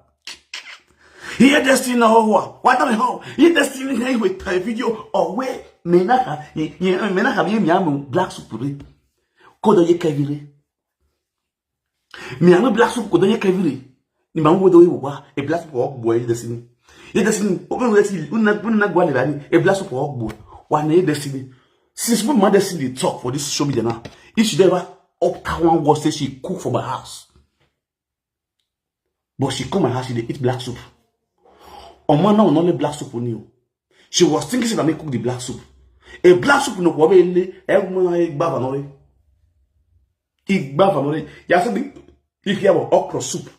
Here destiny no. Why don't you know? Here destiny with a video or where menaka me black soup. Kodo ye kevire. Me ame black soup kodo ye kevire. Ni ma wo do ye wa e black soup work boy destiny. Ye destiny o kan destiny una gwa le bani e black soup work boy. Wa na ye destiny. Since when my destiny talk for this social media now, if she never up one word say she cook for my house. But she come my house, she dey eat black soup. On man now only black soup on you. She was thinking she can make cook the black soup. A black soup no ko be le e gba vanore. Igba vanore. Ya say if you have okra soup.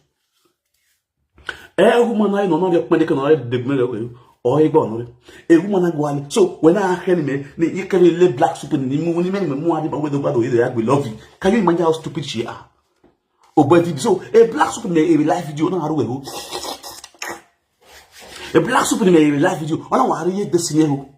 Woman I no dey pende kan dey gbere or igba vanore. A woman go ali. So when I hear me you can lay black soup in the money me adi ba we love you. Can you imagine how stupid she are? Oh but so a black soup in a live video no haru we. A black soup in a live video. Ona wa ye destiny ho.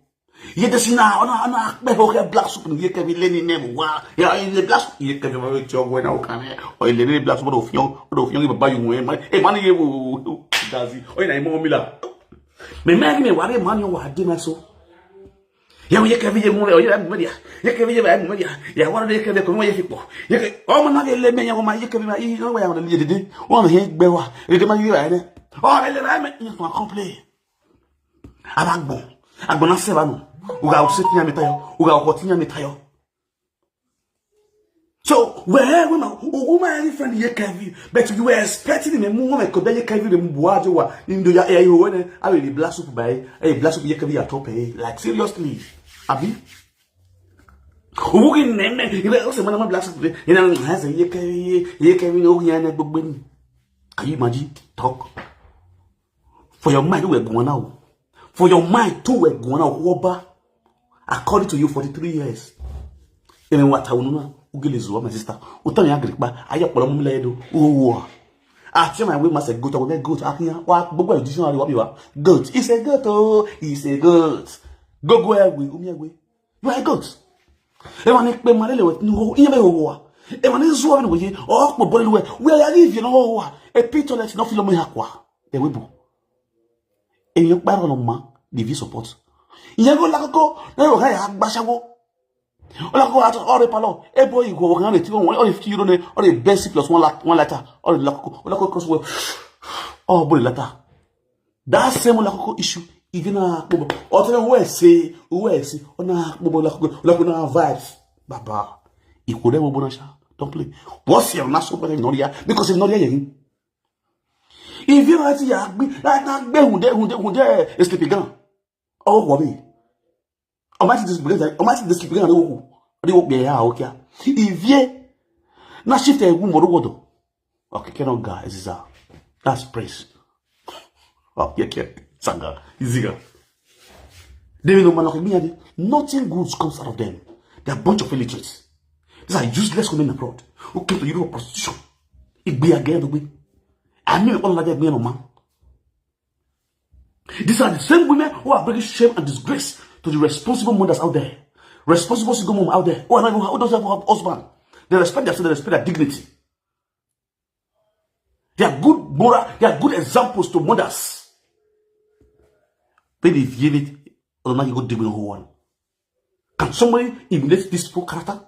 Ye destiny na ona be ho black soup in ye can be learning name wa. Ya in the black soup ye can be job when I can. Or le black soup of young baba you we man. E man ye wo dazi. O na mo mi la. Me worry man you wa dey na so. Ya we can be a more media. You can be a media. Ya one day can be a people. You can all my let me on my you can be my you know where I'm going to do. One hate bewa. You can be right. Oh, I met you to complain. Abagbo. Agbona sebanu. Uga usetinya mitayo. Uga okotinya mitayo. So, where woman friend ye Kevin, but you were expecting him more like Kobe Kevin and Buajoa into your air when I will blast up by a blast of Yakavi at top, like seriously. Abi? Who can name it? Also, Madame Blast has a Yakavi no Yana Bubin. Can you imagine? Talk. For your mind, we're going out. For your mind, too, we're going out. According to you, 43 years. Even what I will know. Ugelezo, my sister. Utani agrikba. Aya polo mumile edo. Oh. After my way must a goat. I will get goat. Akia. What? Bogo edition. What you are? Goat. It's a goat. Oh. It's a goat. Go where we. Umiagwe. You are a goat. Ewanik be malele we. No. Inye be owa. Ewanik zuwa we. Oh. Mo bole we. Where are you? No owa. E pito let no filo me hakwa. E webo. E yok baro no ma. Divi support. Inye go lakoko. Na yo haya agbashawo. All I go out all the palo. A boy you go on it. All if you don't know, all the basic plus one letter. All the local cross well. Oh, boy, letter. That same local issue. Even a bobo. Or tell where say, on a bobo local vibes. Baba. If whatever bonasha, don't play. What's your national brother in Noria? Because in Noria, if you are like who there is sleeping gun. Oh, what? On m'a dit de s'expliquer on dit bien ok il vient na shift e gumo rogodo okay cannot guy is that that's praise oh yeah sanga iziga they no man like nothing good comes out of them. They're a bunch of illiterates. These are useless women abroad who came to Europe for prostitution. It be again the way I mean all like that no man. These are the same women who are bringing shame and disgrace to the responsible mothers out there, responsible single mom out there, who doesn't have a husband. They respect themselves, they respect their dignity. They are good moral, they are good examples to mothers. Maybe if you give it, or not you go dig with who one. Can somebody emulate this poor character?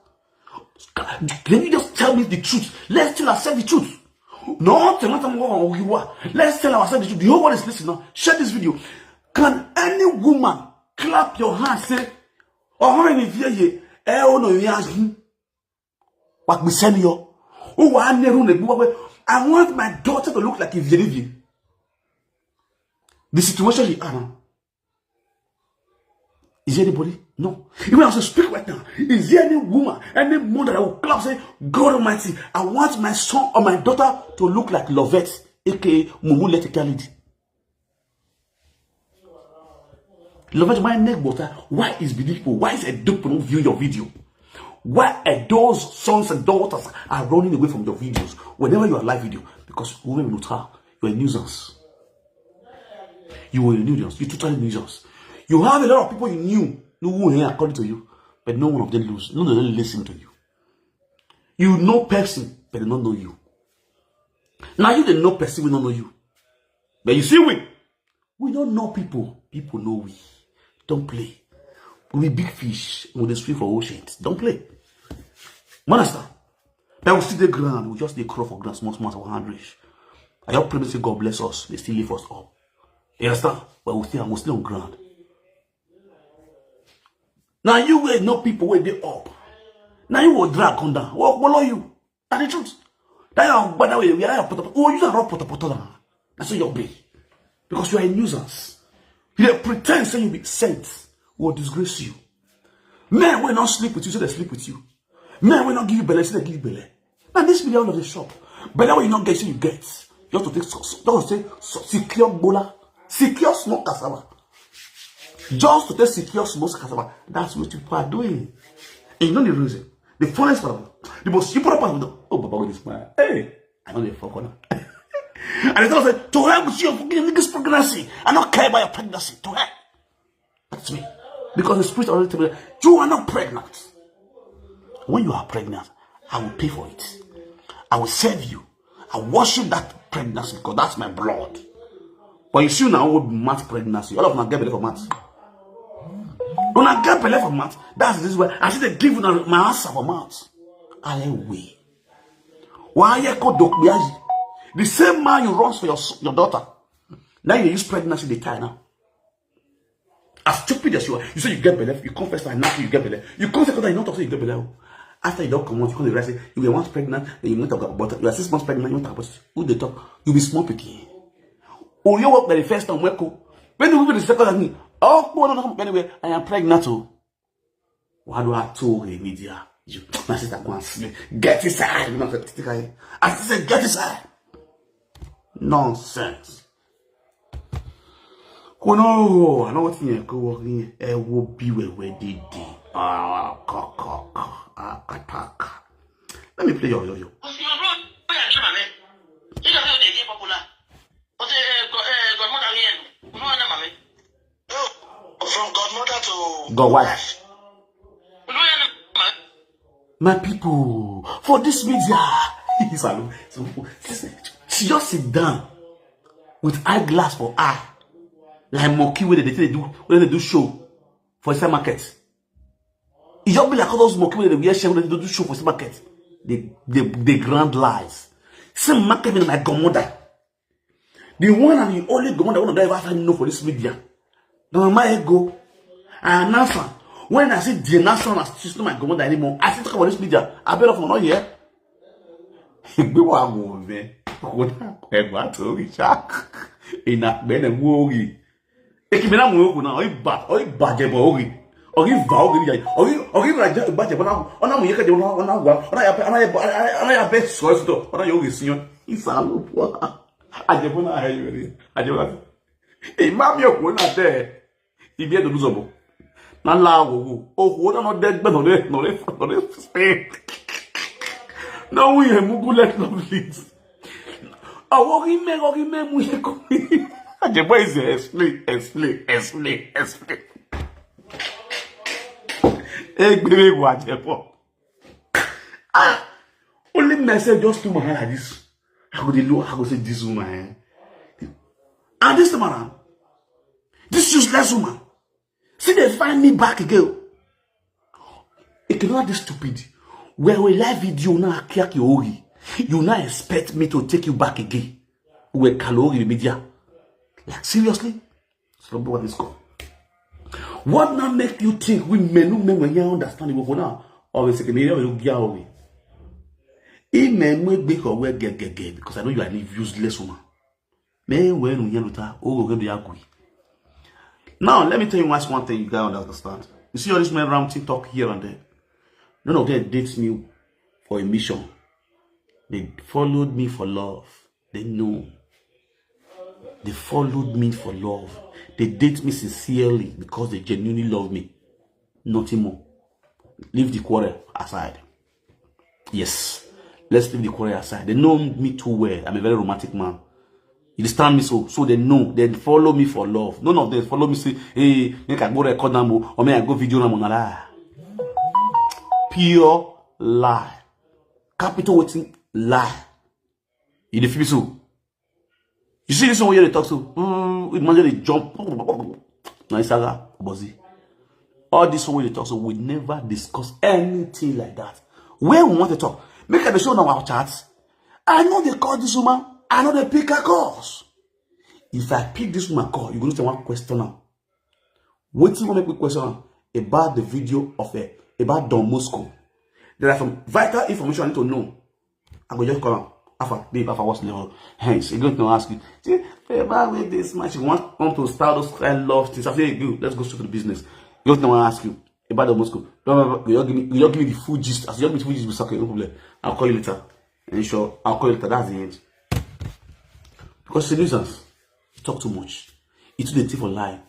Can you just tell me the truth? Let's tell ourselves the truth. No, let's tell ourselves the truth. The whole world is listening now. Share this video. Can any woman clap your hands, say, oh, how many of you no, you ask him what we send you? Oh, I want my daughter to look like a Vivian. The situation you are now. Is there anybody? No. Even as I speak right now, is there any woman, any mother that will clap, say, God Almighty, I want my son or my daughter to look like Lovette, aka Mumu Letikalidi. Lovette, my neck water. Why is people? Why is a dupe don't view your video? Why are those sons and daughters are running away from your videos whenever you are live video? Because women will tell you're a nuisance. You were a nuisance. You totally nuisance. You have a lot of people you knew who here according to you, but no one of them lose. None of them listen to you. You know person, but they don't know you. Now you don't know person, we don't know you. But you see we don't know people. People know we. Don't play. We big fish with the swim for oceans. Don't play. Understand? But we still the ground. We just the crawl for ground, small 100. I hope pray say God bless us. They still lift us up. You understand? But we're still on ground. Now you will know people where they up. Now you will drag on down. What follow you? That's the truth. That you by the way, we are oh, you are not put. That's what you'll be. Because you are a nuisance. You pretend saying you be sent will disgrace you. Men will not sleep with you, so they sleep with you. Men will not give you belly, so they give you belly. Now this be all of the shop. But that way you not get, so you get. You have to take don't say secure bola, secure small cassava. Just to take secure small cassava. That's what people are doing. And you know the reason. The funniest part, the most important part of the oh Baba with this man. Hey, I know the fuck on. And they tell us to help with your niggas pregnancy. I don't care about your pregnancy. To help. That's me. Because the spirit already told me you are not pregnant. When you are pregnant, I will pay for it. I will serve you. I worship that pregnancy because that's my blood. But you see now with mass pregnancy. All of them get better for mass. When I get belay for mouth, that's this way. I see they give you my answer for mouth. I way. Why you call Dokbiaji? The same man you run for your daughter. Now you use pregnancy the tie now. As stupid as you are, you say you get belay, you confess that now you get belay. You confess that you not also you get belay. After you don't come out, you come to the rest, you were once pregnant, then you went about you are 6 months pregnant, you went about who they talk, you be small picking. Or you work the first time, when you will be the second time, oh, anyway, I am pregnant too. What do I tell the media? My sister go and sleep. Get inside. I said, get inside. Nonsense. Oh no, I know what you go working. I will be where they did. Let me play your yo-yo.
From godmother to
God wife. My people, for this media, she just sit down with eyeglass for eye, like monkey when they do show for the market. It just be like all those monkey when they wear show when they do show for the market. The grand lies. Same market in my godmother. The one and the only godmother one that ever know for this media. No matter go, I announce her. When I see the national, she's not my godmother anymore. I see talk about this media. I better from not here. Be one woman. What to reach out? In a bed and worry. If you not move now, or badger boy, or you vow, or you like a badger, but now you can do I bet so to what are you senior? It's a loop. I just want to hear you. I just want to. A mammy of one out there. If you had to do so. Na lawo o na no dead no le spend no we mugulet no please awo ki me mu ye ko aje boy is explain gbere bo aje po only message just to my like this I go say this woman and this man this useless woman. See, they find me back again. It cannot be stupid. Where we live video now, you now expect me to take you back again. We're calling the media. Like, seriously? So, what is going? What now make you think we men when you understand it now? Or we say, you get away. It may make or we get because I know you are a useless woman. Men when we yell, oh, we're going to agree. Now, let me tell you one thing you gotta understand. You see all these men around TikTok here and there. None of them dates me for a mission. They followed me for love. They know. They followed me for love. They date me sincerely because they genuinely love me. Nothing more. Leave the quarrel aside. Yes. Let's leave the quarrel aside. They know me too well. I'm a very romantic man. You understand me so they know. They follow me for love. None of them follow me say, hey, make I go record them or make I go video them on a lie. Pure lie. Capital waiting lie. You the feel so. You see this one where they talk so. Imagine they jump. Nice saga, Bozzy. All this one where they talk so we never discuss anything like that. Where we want to talk, make a show on our chats. I know they call this woman. I know they pick her calls. If I pick this woman call, you're going to say one question now. What do you want to make me question about the video of about Don Moscow? There are some vital information I need to know. I go just call him. After what's level? Hence, he's going to ask you, see, with this match, you want to start those kind of love things. I say, good, let's go straight to the business. He's going to ask you about Don Moscow. You give me the full gist. As you give me the full gist, okay, no problem. I'll call you later. And sure, I'll call you later. That's the end. Because citizens talk too much. It's the thief online.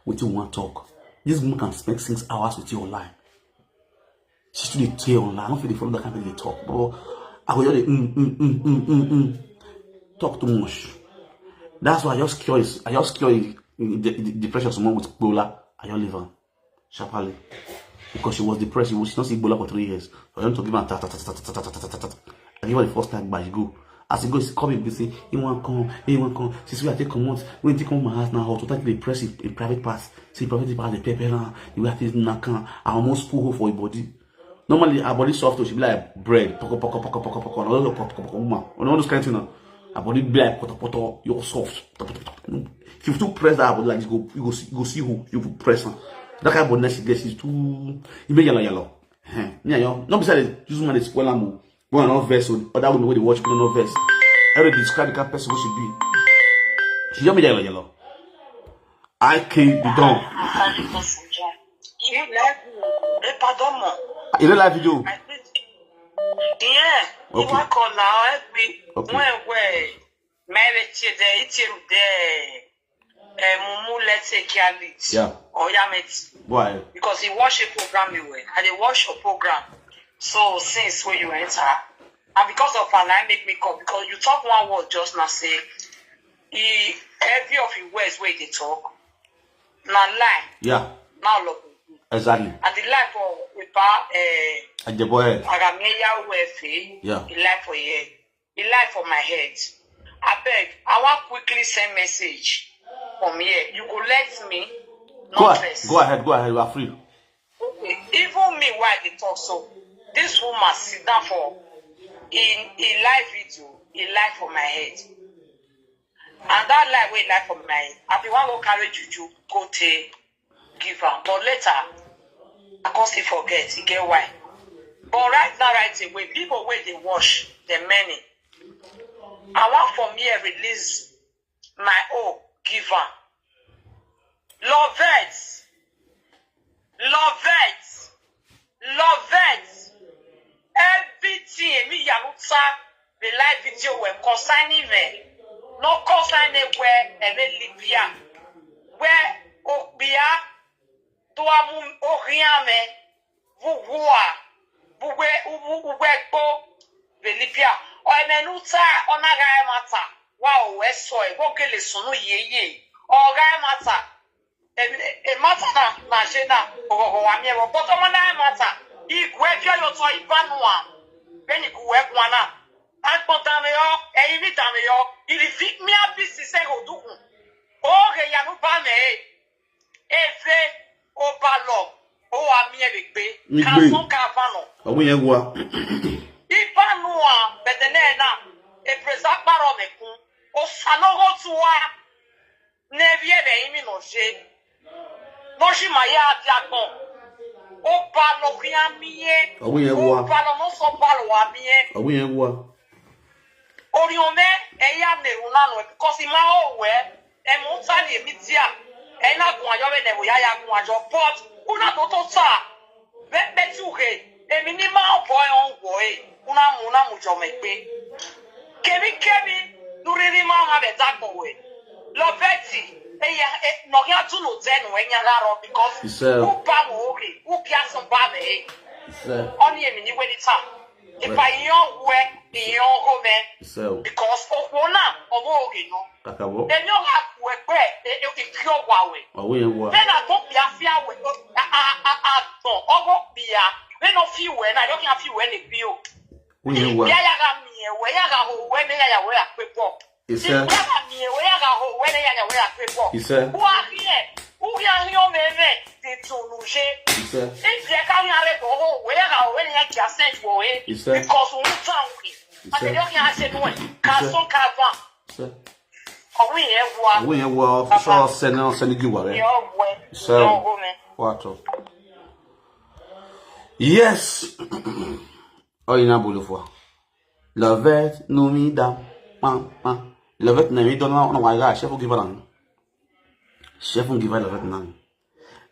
With you want to talk. This woman can spend 6 hours with you online. She's to the tail online. I don't feel they follow that kind of they talk. But I go just talk too much. That's why I just curious. I just cure the pressure of someone with Ebola. I just leave her sharply because she was depressed. She was not see Ebola for 3 years. I want to give her I give her the first time by she go. As he goes, come and say, he won't come. Since we are taking months, when they come my house now, to take the press a private pass. See, private pass, the paper now, the way it is now, I almost pull for your body. Normally, our body soft, she be like bread, poko, all those kind of things. Our body be like, poto, you're soft. If you too press that body like this, you go see who you press her. That kind of body she gets is too, you make yellow. Yeah, not beside it, use man is well and go on verse, so other women when they watch people no verse. Every describe the kind of person who should be. She just made yellow. I killed the dog. You don't like video?
Yeah.
Okay.
You work on now every when marriage Mumu let's say Kialit.
Yeah.
Or Yamet.
Why?
Because he watch a program you were. And they watch your program. So since when you enter, and because of an I make me come because you talk one word just now say every of your words where they talk. Now lie.
Yeah.
Now look.
Exactly.
And the life for Epa Eddie. Yeah. The life for your head. The life for my head. I beg, I want quickly send message from here. You go let me.
Go ahead. You are free.
Okay. Even me while they talk so, this woman sit down for in a live video, a live for my head. And that live way live for my head. I be one go carry juju, go take. Give her, but later I can't still forget. You get why? But right now, right away, people where they wash the many. I want from here release my own giver. Love it. Everything me yamuta the live video were consigning me. No consigning where and Libya. Where Okbia to amu oriame vuwa vuwe Belipia o emenuta onaga mata wa o eso e gogele sunu yeye o ga mata e mata na jena o wa mi e bo to mo na mata igwe pia yo to ibanua beni kuwe kwana akpota me yo e invita me yo ili fit mi abisi se odukun o ge ya nu ba me efe o balo o ami e begbe ka son ka fano
o yen gwa
Ipanua bedenena e presa paro mekun o sanogo tuwa nevie be imi no je no shi maya diagbon o balo kiamie
o yen gwa
o balo no so balo wa mie
o yen gwa
ori ome e ya neru nanu because ma o we e mo tani emi dia e na gun ajo be ne bo ya gun ajo but una to sa be tu he emi ni ma boy on boy una mucho megbe kemi nuriri mama be takbowe loveti eya no ya tunu zenu enya garo because who pa mo oke who pia some ba me oni emi ni weni ta if I yon we yon home because ona omo oke no
kakabo
enyo ha ku egbe e kio wa we then I don't bia fia we a ton ogo bia we no fi we na yo kan fi we ne bio
we
ya ga mi e we ya ga ho we ne ya we apepo
ise
ya ga mi e we ya ga ho we ne ya we apepo
ise
wa here u ya yo meme ti tunuje
ise
if ya ka ya le ho we ya ga ho we ne ya ki ascent wo e because we town we ate yo kan ase no ka so ka va
ise
o we
wa so send give wa re
yo we
so
go me
what yes. Oh, il y a un bout de fois. Le vert nous mit dans. Le vert nous mit dans. On va regarder. Chef, on give it. Chef, on give it le vert now.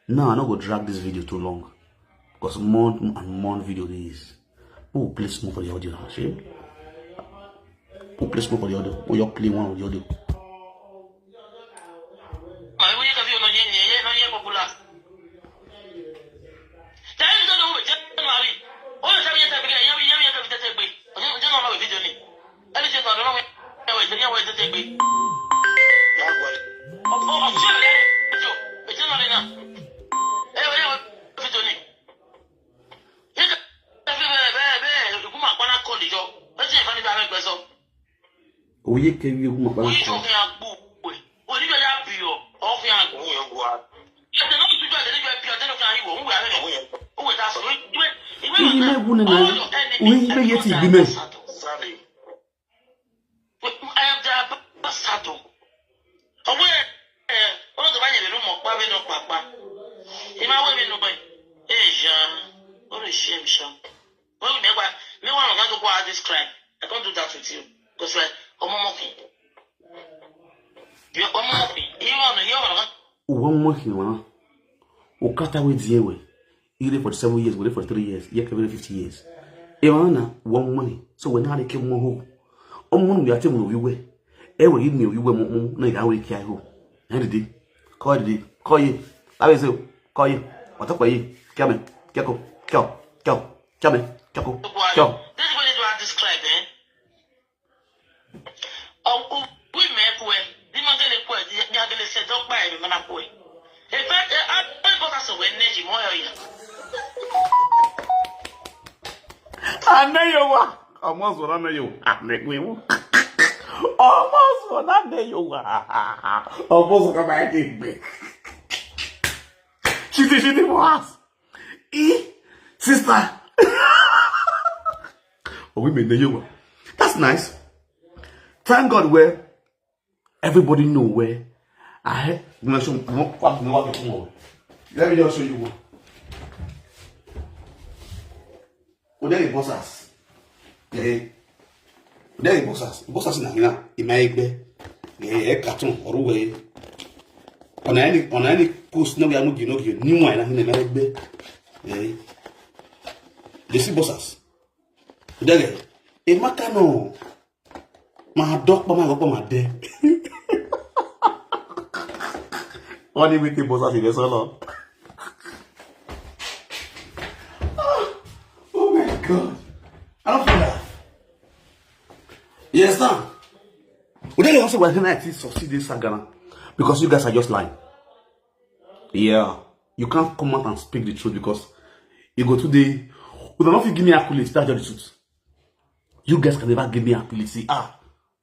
No, I'm not going to drag this video too long. Because more and more video is. Oh, play small for the audio. See? Oh, play small for the audio. Oh, you play one of the audio. Oye can you go back?
I can't do that with you because like
one more Okata with Yewe. You live for 7 years, we live for 3 years, you can 50 years. Emana, one money. So when I came more home, we are telling you where. Ever hit me, you were more like I will care who. And did call you, I will say, call you, what up, you, come, Kako, come, Kako.
This is what I describe, eh? Oh, we make way. The man get a point, the other said, don't buy me, man. In fact, I got us a energy more.
I know you are. Almost what I know you. I make me. Almost what I know you are. Almost come back in me. She was. Sister. Oh, we made the yoga. That's nice. Thank God where everybody know where I let me just show you one. There is bossas. There is bossas in my egg. Yeah, carton or way. On any post, no, we are not you new one in the egg. They see bossas. There, a macano. My dog, my day. Only with the bossas in the salon. Oh my God. I don't feel that. Yes, now. We don't also want to succeed in Sagana because you guys are just lying. Yeah. You can't come out and speak the truth because you go today. You don't know if you give me accolades, that's just the truth. You guys can never give me accolades. Say,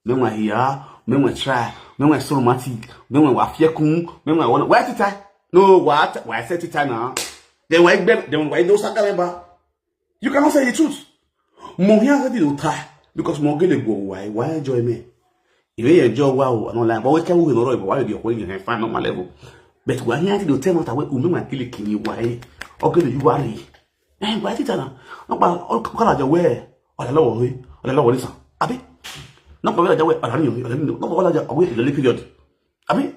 men were here, men were try, men were so romantic, men were wafiekun, men were why it time? No, what? Why set it time now? Then why no Sagana? You cannot say the truth. Mohia said it tie because Mogele go why enjoy me? If you enjoy wow and all that, but we can't win or why you're going and find on my level. But when here to tell me away, my kill king you why okay you worry. And why it now? Not by all color the way or the lower way or the lower listen. Abi not by the way or not all the away in the period. Abi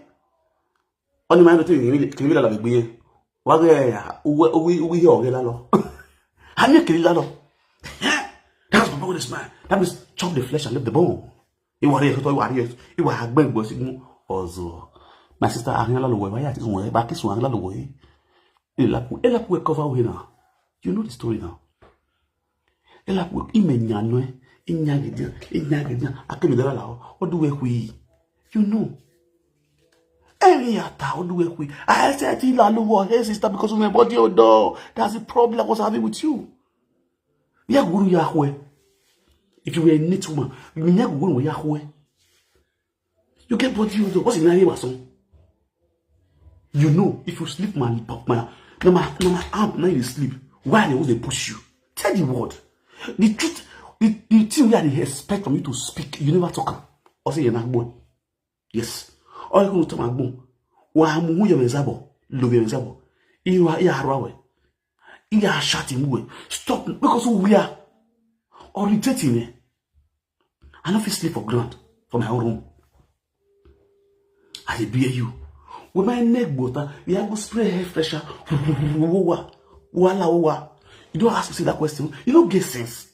only my thing can you like be what we hear lalo. How you kill lalo? That's the this man. That means chop the flesh and leave the bone. You were here, you were a big boss. Also, my sister Angela Lowe, why is one back is one other way. Ella will cover winner. You know the story now. Ella will immense in Yagadia, I can be allow. What do we? You know. Any how do we? I said, hey, sister, because of my body odor. That's the problem I was having with you. Ya guru Yahweh. If you were a neat woman, you never go with Yahweh. You get what you do. What's in the song? You know, if you sleep, my aunt now you sleep. Why they push you? Tell the word. The truth, the thing that they expect from you to speak, you never talk. Or say you're not born. Yes. All you can tell my bone. Why am who you're example? Love your example. You are Yahweh. You are shouting away. Stop because we are irritating me. I don't feel sleep for ground for my own room. I bear you. With my neck butter, you have to spray hair fresher. You don't ask to see that question. You don't get sense.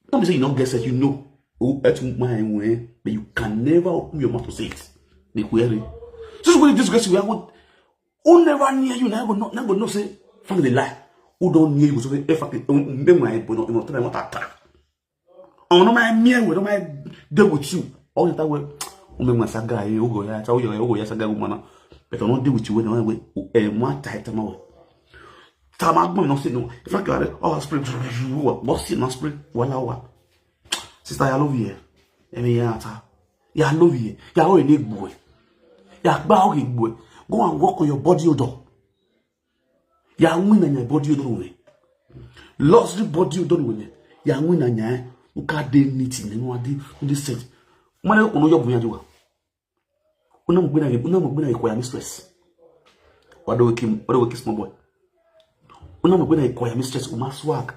Don't say you don't get sense. You know. Oh, that's my way. But you can never open your mouth to say it. They query. So when this gets you, who never near you, never know say, find the lie. Who don't near you, so if I can be my boy, not tell them what I attack. Oh, no, my mere way, no, my deal with you. All the time, my saga, you go, I tell you, yes, I got woman. But I don't deal with you when I wait, and one tight time away. Tamagman, no, say no. If I got it, oh, spring, what's it, not spring, 1 hour. Sister, I love you. Emi yata. Ya love ye. Ya o ene boy. Ya gba o boy. Go and work on your body odor. Ya win on your body odor. Luxury body odor we. Ya win on ya. Uka de niti ne no ade this set. Mane ko no yob nya jiwa. Una mo gbena ikoya mistress. Wado we small boy. Una mo gbena ikoya mistress uma swag.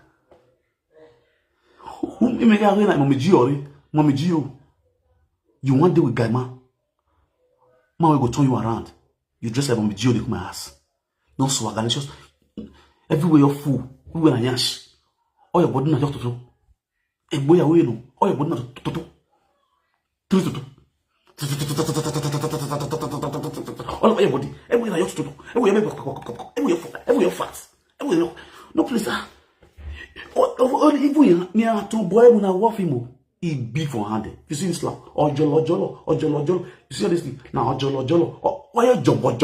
Whom you make a like Mommy Gio. You want to deal with guy man. Man will go turn you around. You dress like Mommy Gio, they come my ass. No swag, and it's just everywhere you're full. Everywhere na yash. All your body na just to. A boy away no. All your body na to. All over your body. Everywhere na just to. Everywhere fat. Everywhere no place. Only even near to boy when I walk him, he big for hand. You see this slap? Jolo. You see this thing? Now jolo. Why you jumbo?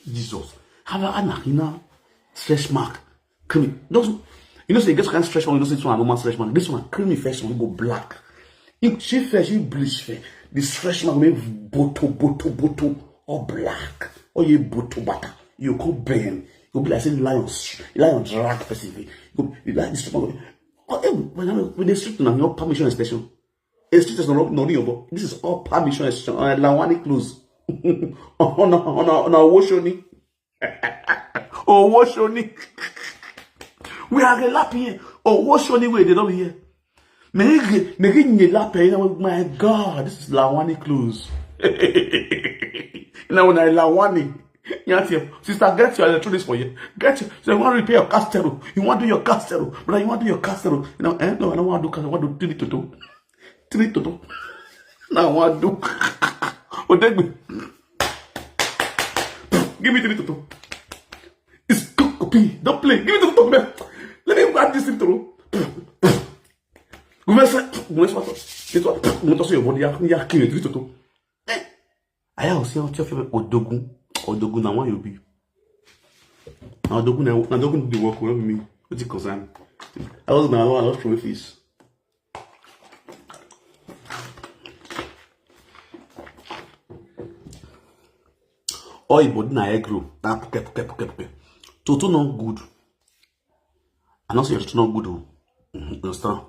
Jesus. Have an anahina stretch mark. Creamy. Those, you know, say get kind stretch mark. You know, say this one normal stretch mark. This one creamy first one go black. She bleach fair. The stretch mark make boto or black. Or you boto butter. You go burn. You be like saying lion drag person. You like this when they strip now, your permission extension. A street is not your. This is all permission extension. Lawani close. On a Woshoni. Oh Woshoni. We are lapping. Oh Woshoni way they don't hear. My God, this is Lawani close. Now when I Lawani. Sister, get your electronics for you. Get your. So you want to repair your castle. You want to do your castle. But you want to do your castle. You know, no, I don't want to do castle. I want to do 3 to 2. Now I want to do. Oh, take me. Give me 3 to 2. It's copy. Don't play. Give me 3 to 2, man. Let me add this through. Go your body. You kill 3 to 2. I have seen Odogun. Odogun na one you be. Now Odogun do work with me. What's it concern? I was from face. Oh, your body na egg grow. Toto not good. I not say it's not good. You understand?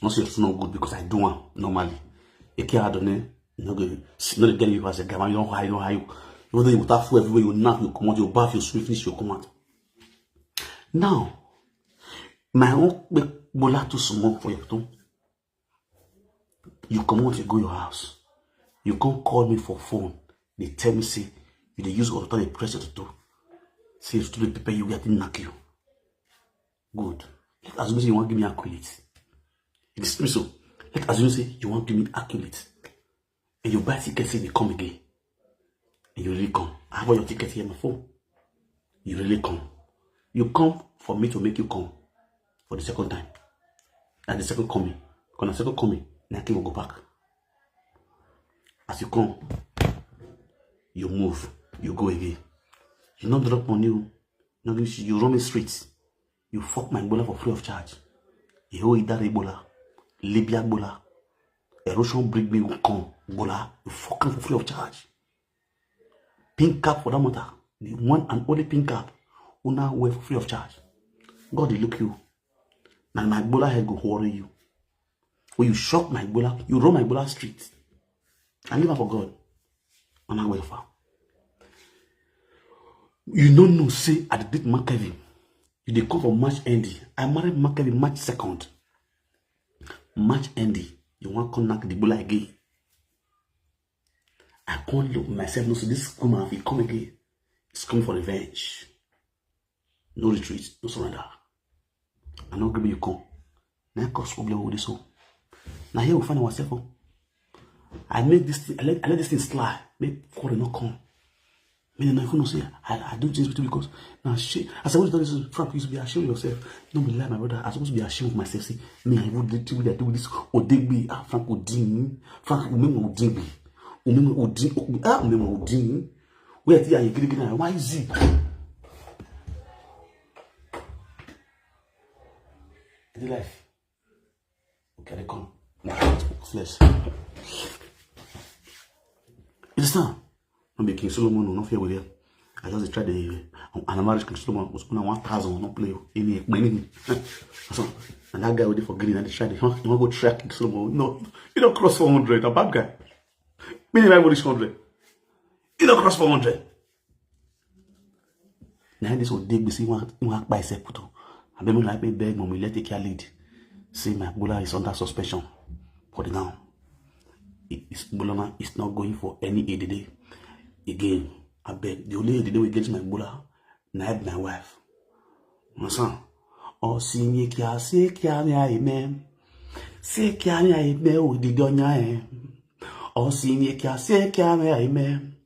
Not say it's not good because I do one normally. You can't do it. No the girl you as a guy. You don't hide. You know you water full everywhere. You knock, you come out, you bath, you sweep, finish, you come out. Now, my own bola to smoke for your tongue. You come out, you go your house. You can't call me for phone. They tell me, say, you they use all the time, they press it to do. Say, to the paper, you get to knock you. Good. Let assume say you want to give me accurate. It is so. Let assume say you want to give me accurate. And you buy ticket, say they come again. And you really come. I have all your tickets here on my phone. You really come. You come for me to make you come for the second time. And the second coming. Because the second coming, nothing will go back. As you come, you move, you go again. You not drop on you. You run me straight. You fuck my Ebola for free of charge. You hold that Ebola, Libya Ebola, erosion bring me will come Ebola. You fuck him for free of charge. Pink cap for that matter. The one and only pink cap who now wear for free of charge. God will look you. Now my Ebola head go worry you. When you shock my Ebola, you run my Ebola street. And live for God. And I welfare. You don't know, say, I did Mark Kevin. You dey come from March ending. I married Mark Kevin March 2nd. March ending. You want to knock the Ebola again. I can't look myself, no, so this woman, if he come again, it's coming for revenge. No retreat, no surrender. I'm not giving you come. Now cause problem with this one. Now here we find ourselves. I make this thing, I let this thing slide. Make quarter not come. Meaning if you know say I do things with you because now shit. I supposed to do this Frank, you should be ashamed of yourself. Don't be like my brother. I supposed to be ashamed of myself. Say, me, I would do this. Odegbe, Frank Odin. Frank Odegbe. Odin. Where are you getting? Why is it? The life. Okay, they come. Flesh. You understand? I'm be King Solomon, no fear with you. I just tried the and marriage King Solomon was on 1,000, no play any money. And that guy with it for green and they tried, you want to go track King Solomon? No, you don't cross 400, a bad guy. Many people reach 100. You don't cross 400. Now this will dig me see one by Seputo. I don't like me beg mommy, let take your lead. Say my Bola is under suspension for the now. Bolana is not going for any ADD again. I beg the only ADD we get my Bola, not my wife. My son. Oh, see me kia, say kia me amen. Say kia me amen with the donya. Oh, see me kia, say kia me amen.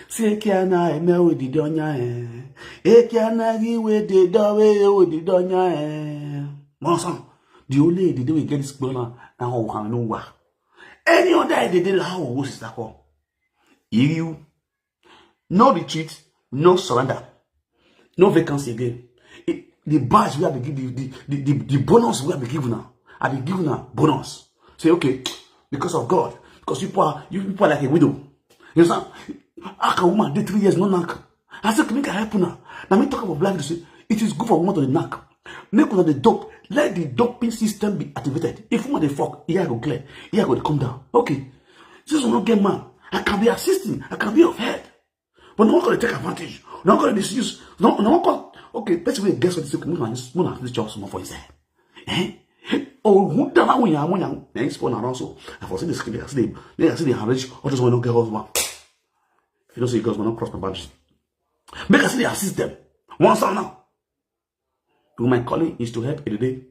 Say kia na amen with the donya. E kia na gi with the dowe with the donya. My son. The only ADD we get this Bolana now we can know what. Any other ADD how we is that called? You. No retreat, no surrender, no vacancy again. The badge we have to give, the bonus we have to give now. I be given a bonus. Say, okay, because of God, because you people are like a widow. You understand? A woman did 3 years, no knock. I said, can make it happen now? Now, me talk about black to say, it is good for woman to the knock. Make the dope, let the doping system be activated. If woman they fuck, here I go clear, here I go come down. Okay, this will not get man. I can be assisting, I can be of head. But no one going to take advantage. No one going to misuse. No one going. Okay, basically, guess what? This this job small for his head. Eh? Oh, who done that when you next one around so? I foresee the skill. I see the average. Or just want to get husband. If you don't see girls, will not cross my boundaries. Make us see the assist them. One sound now. My calling is to help in the day.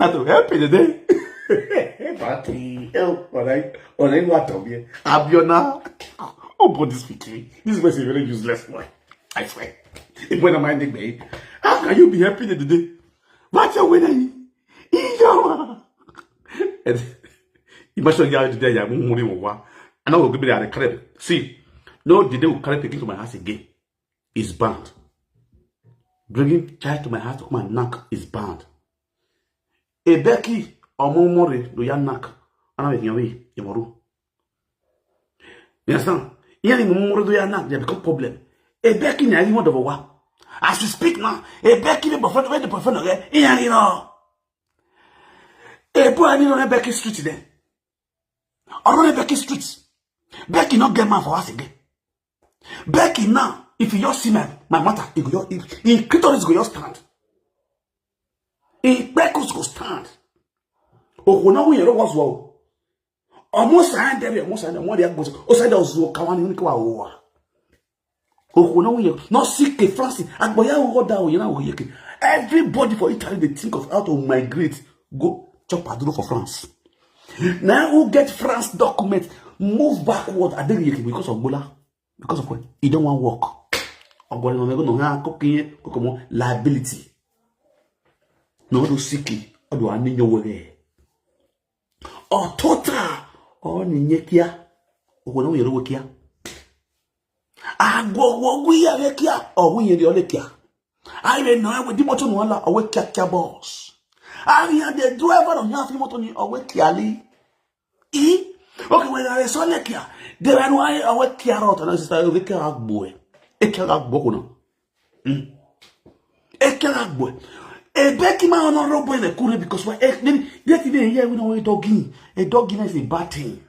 Not to help in the day. Party, help, alright. Alright, what of you? Abiona. Oh, but this speaking. This person is very useless boy. I swear. If when I'm minding me, how can you be happy today? What's your winner? Imagine you are today, you're moving over. And I will give me the credit. See, no, the day will carry people to my house again. It's banned. Bringing child to my house to come and knock is banned. A Becky or more do ya knock. And I'm away, you understand? Any more do ya knock, they become problem. A Becky, I want over what? As we speak now, a Becky, the prophet, where the prophet again, you know. A boy, I need on a Becky street then. Or on a Becky street. Becky not get man for us again. Becky now. If you just see my matter, in clitoris go just stand. In Beckles go stand. Oh, now we was well. Almost I there, almost I know they goes. Oh, side of Kawani Nikwa. Oh, now we not sick a Francis. And boy, I will go down, you know, everybody for Italy, they think of how to migrate, go chop a for France. Now who get France document, move backward at the because of Bola. Because of what? He don't want work. Liability. No do siki. Or do I need your way? Or total. Or ninyekia. Or no you work here. I go we are here. Or we are the other kia. I don't know with the motor no one or kia boss. I hear the driver on your motor or with kiali. E? Okay, when I saw the kia, there are no I work kia out and I started with a boy. Ekelak bokono. Ekelak boy. E Becky ma on robo in the kure because why then get in here we know a doggy. A doggy is a bad thing.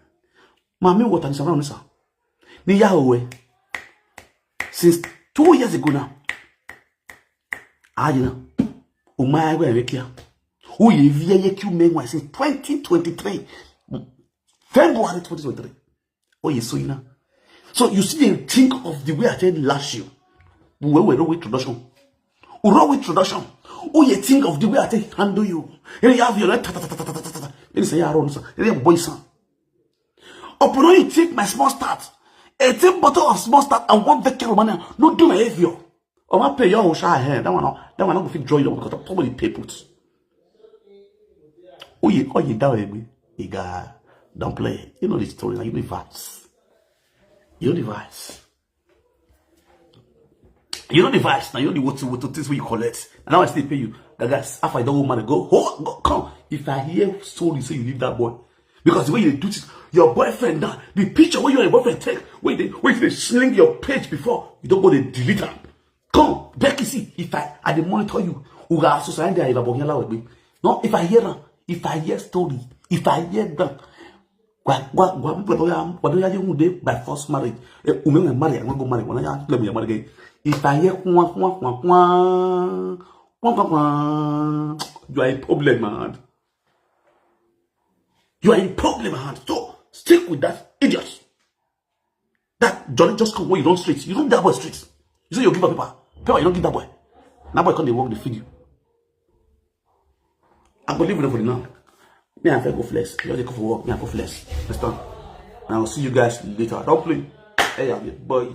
Mami what is around sir. Ni Yahweh. Since 2 years ago now. You know. Umaya go evekia. Who ye vie you men since 2023. February 2023. Oh you so ina. So you see, they think of the way I said last year. We were with introduction. We were with introduction. Oh, you think of the way I said handle you. And you have your then you say, I don't know. Then you boy son. Upon you take my small start, a 10 bottle of small start and 1 vector money. No do my behavior. Or I pay your shy hair. That one not going to draw you because of probably pay puts. Oh, you down me. You got don't play. You know the story. You know the facts. You know the device. You know the device. Now you know the what things we collect. And now I still pay you. that guys, after I don't marry, go, come. If I hear story, say you leave that boy. Because the way you do this, your boyfriend now, the picture where you and your boyfriend take, where they sling your page before, you don't go to delete them. Come, Becky, see, if I dey monitor you, no, if I hear story, if I hear that, by forced marriage, marry, I'm going to go marry, let me marry again. If I hear you are a problem, man. You are in problem, man. So stick with that idiot. That Johnny just come when you don't street. You don't give that boy street. You say you give a paper. Paper, you don't give that boy. That boy can't work the feed you. I'm gonna leave it for now. Me and I go flex. You just go for work. Me and go flex. Understand? And I'll see you guys later. Don't play. Hey, boy,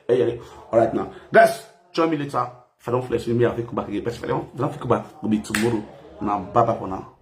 hey. Alright now. Guys, join me later. If I don't flex with me, I'll come back again. But if I don't come back, it'll be tomorrow. Now, bye bye for now.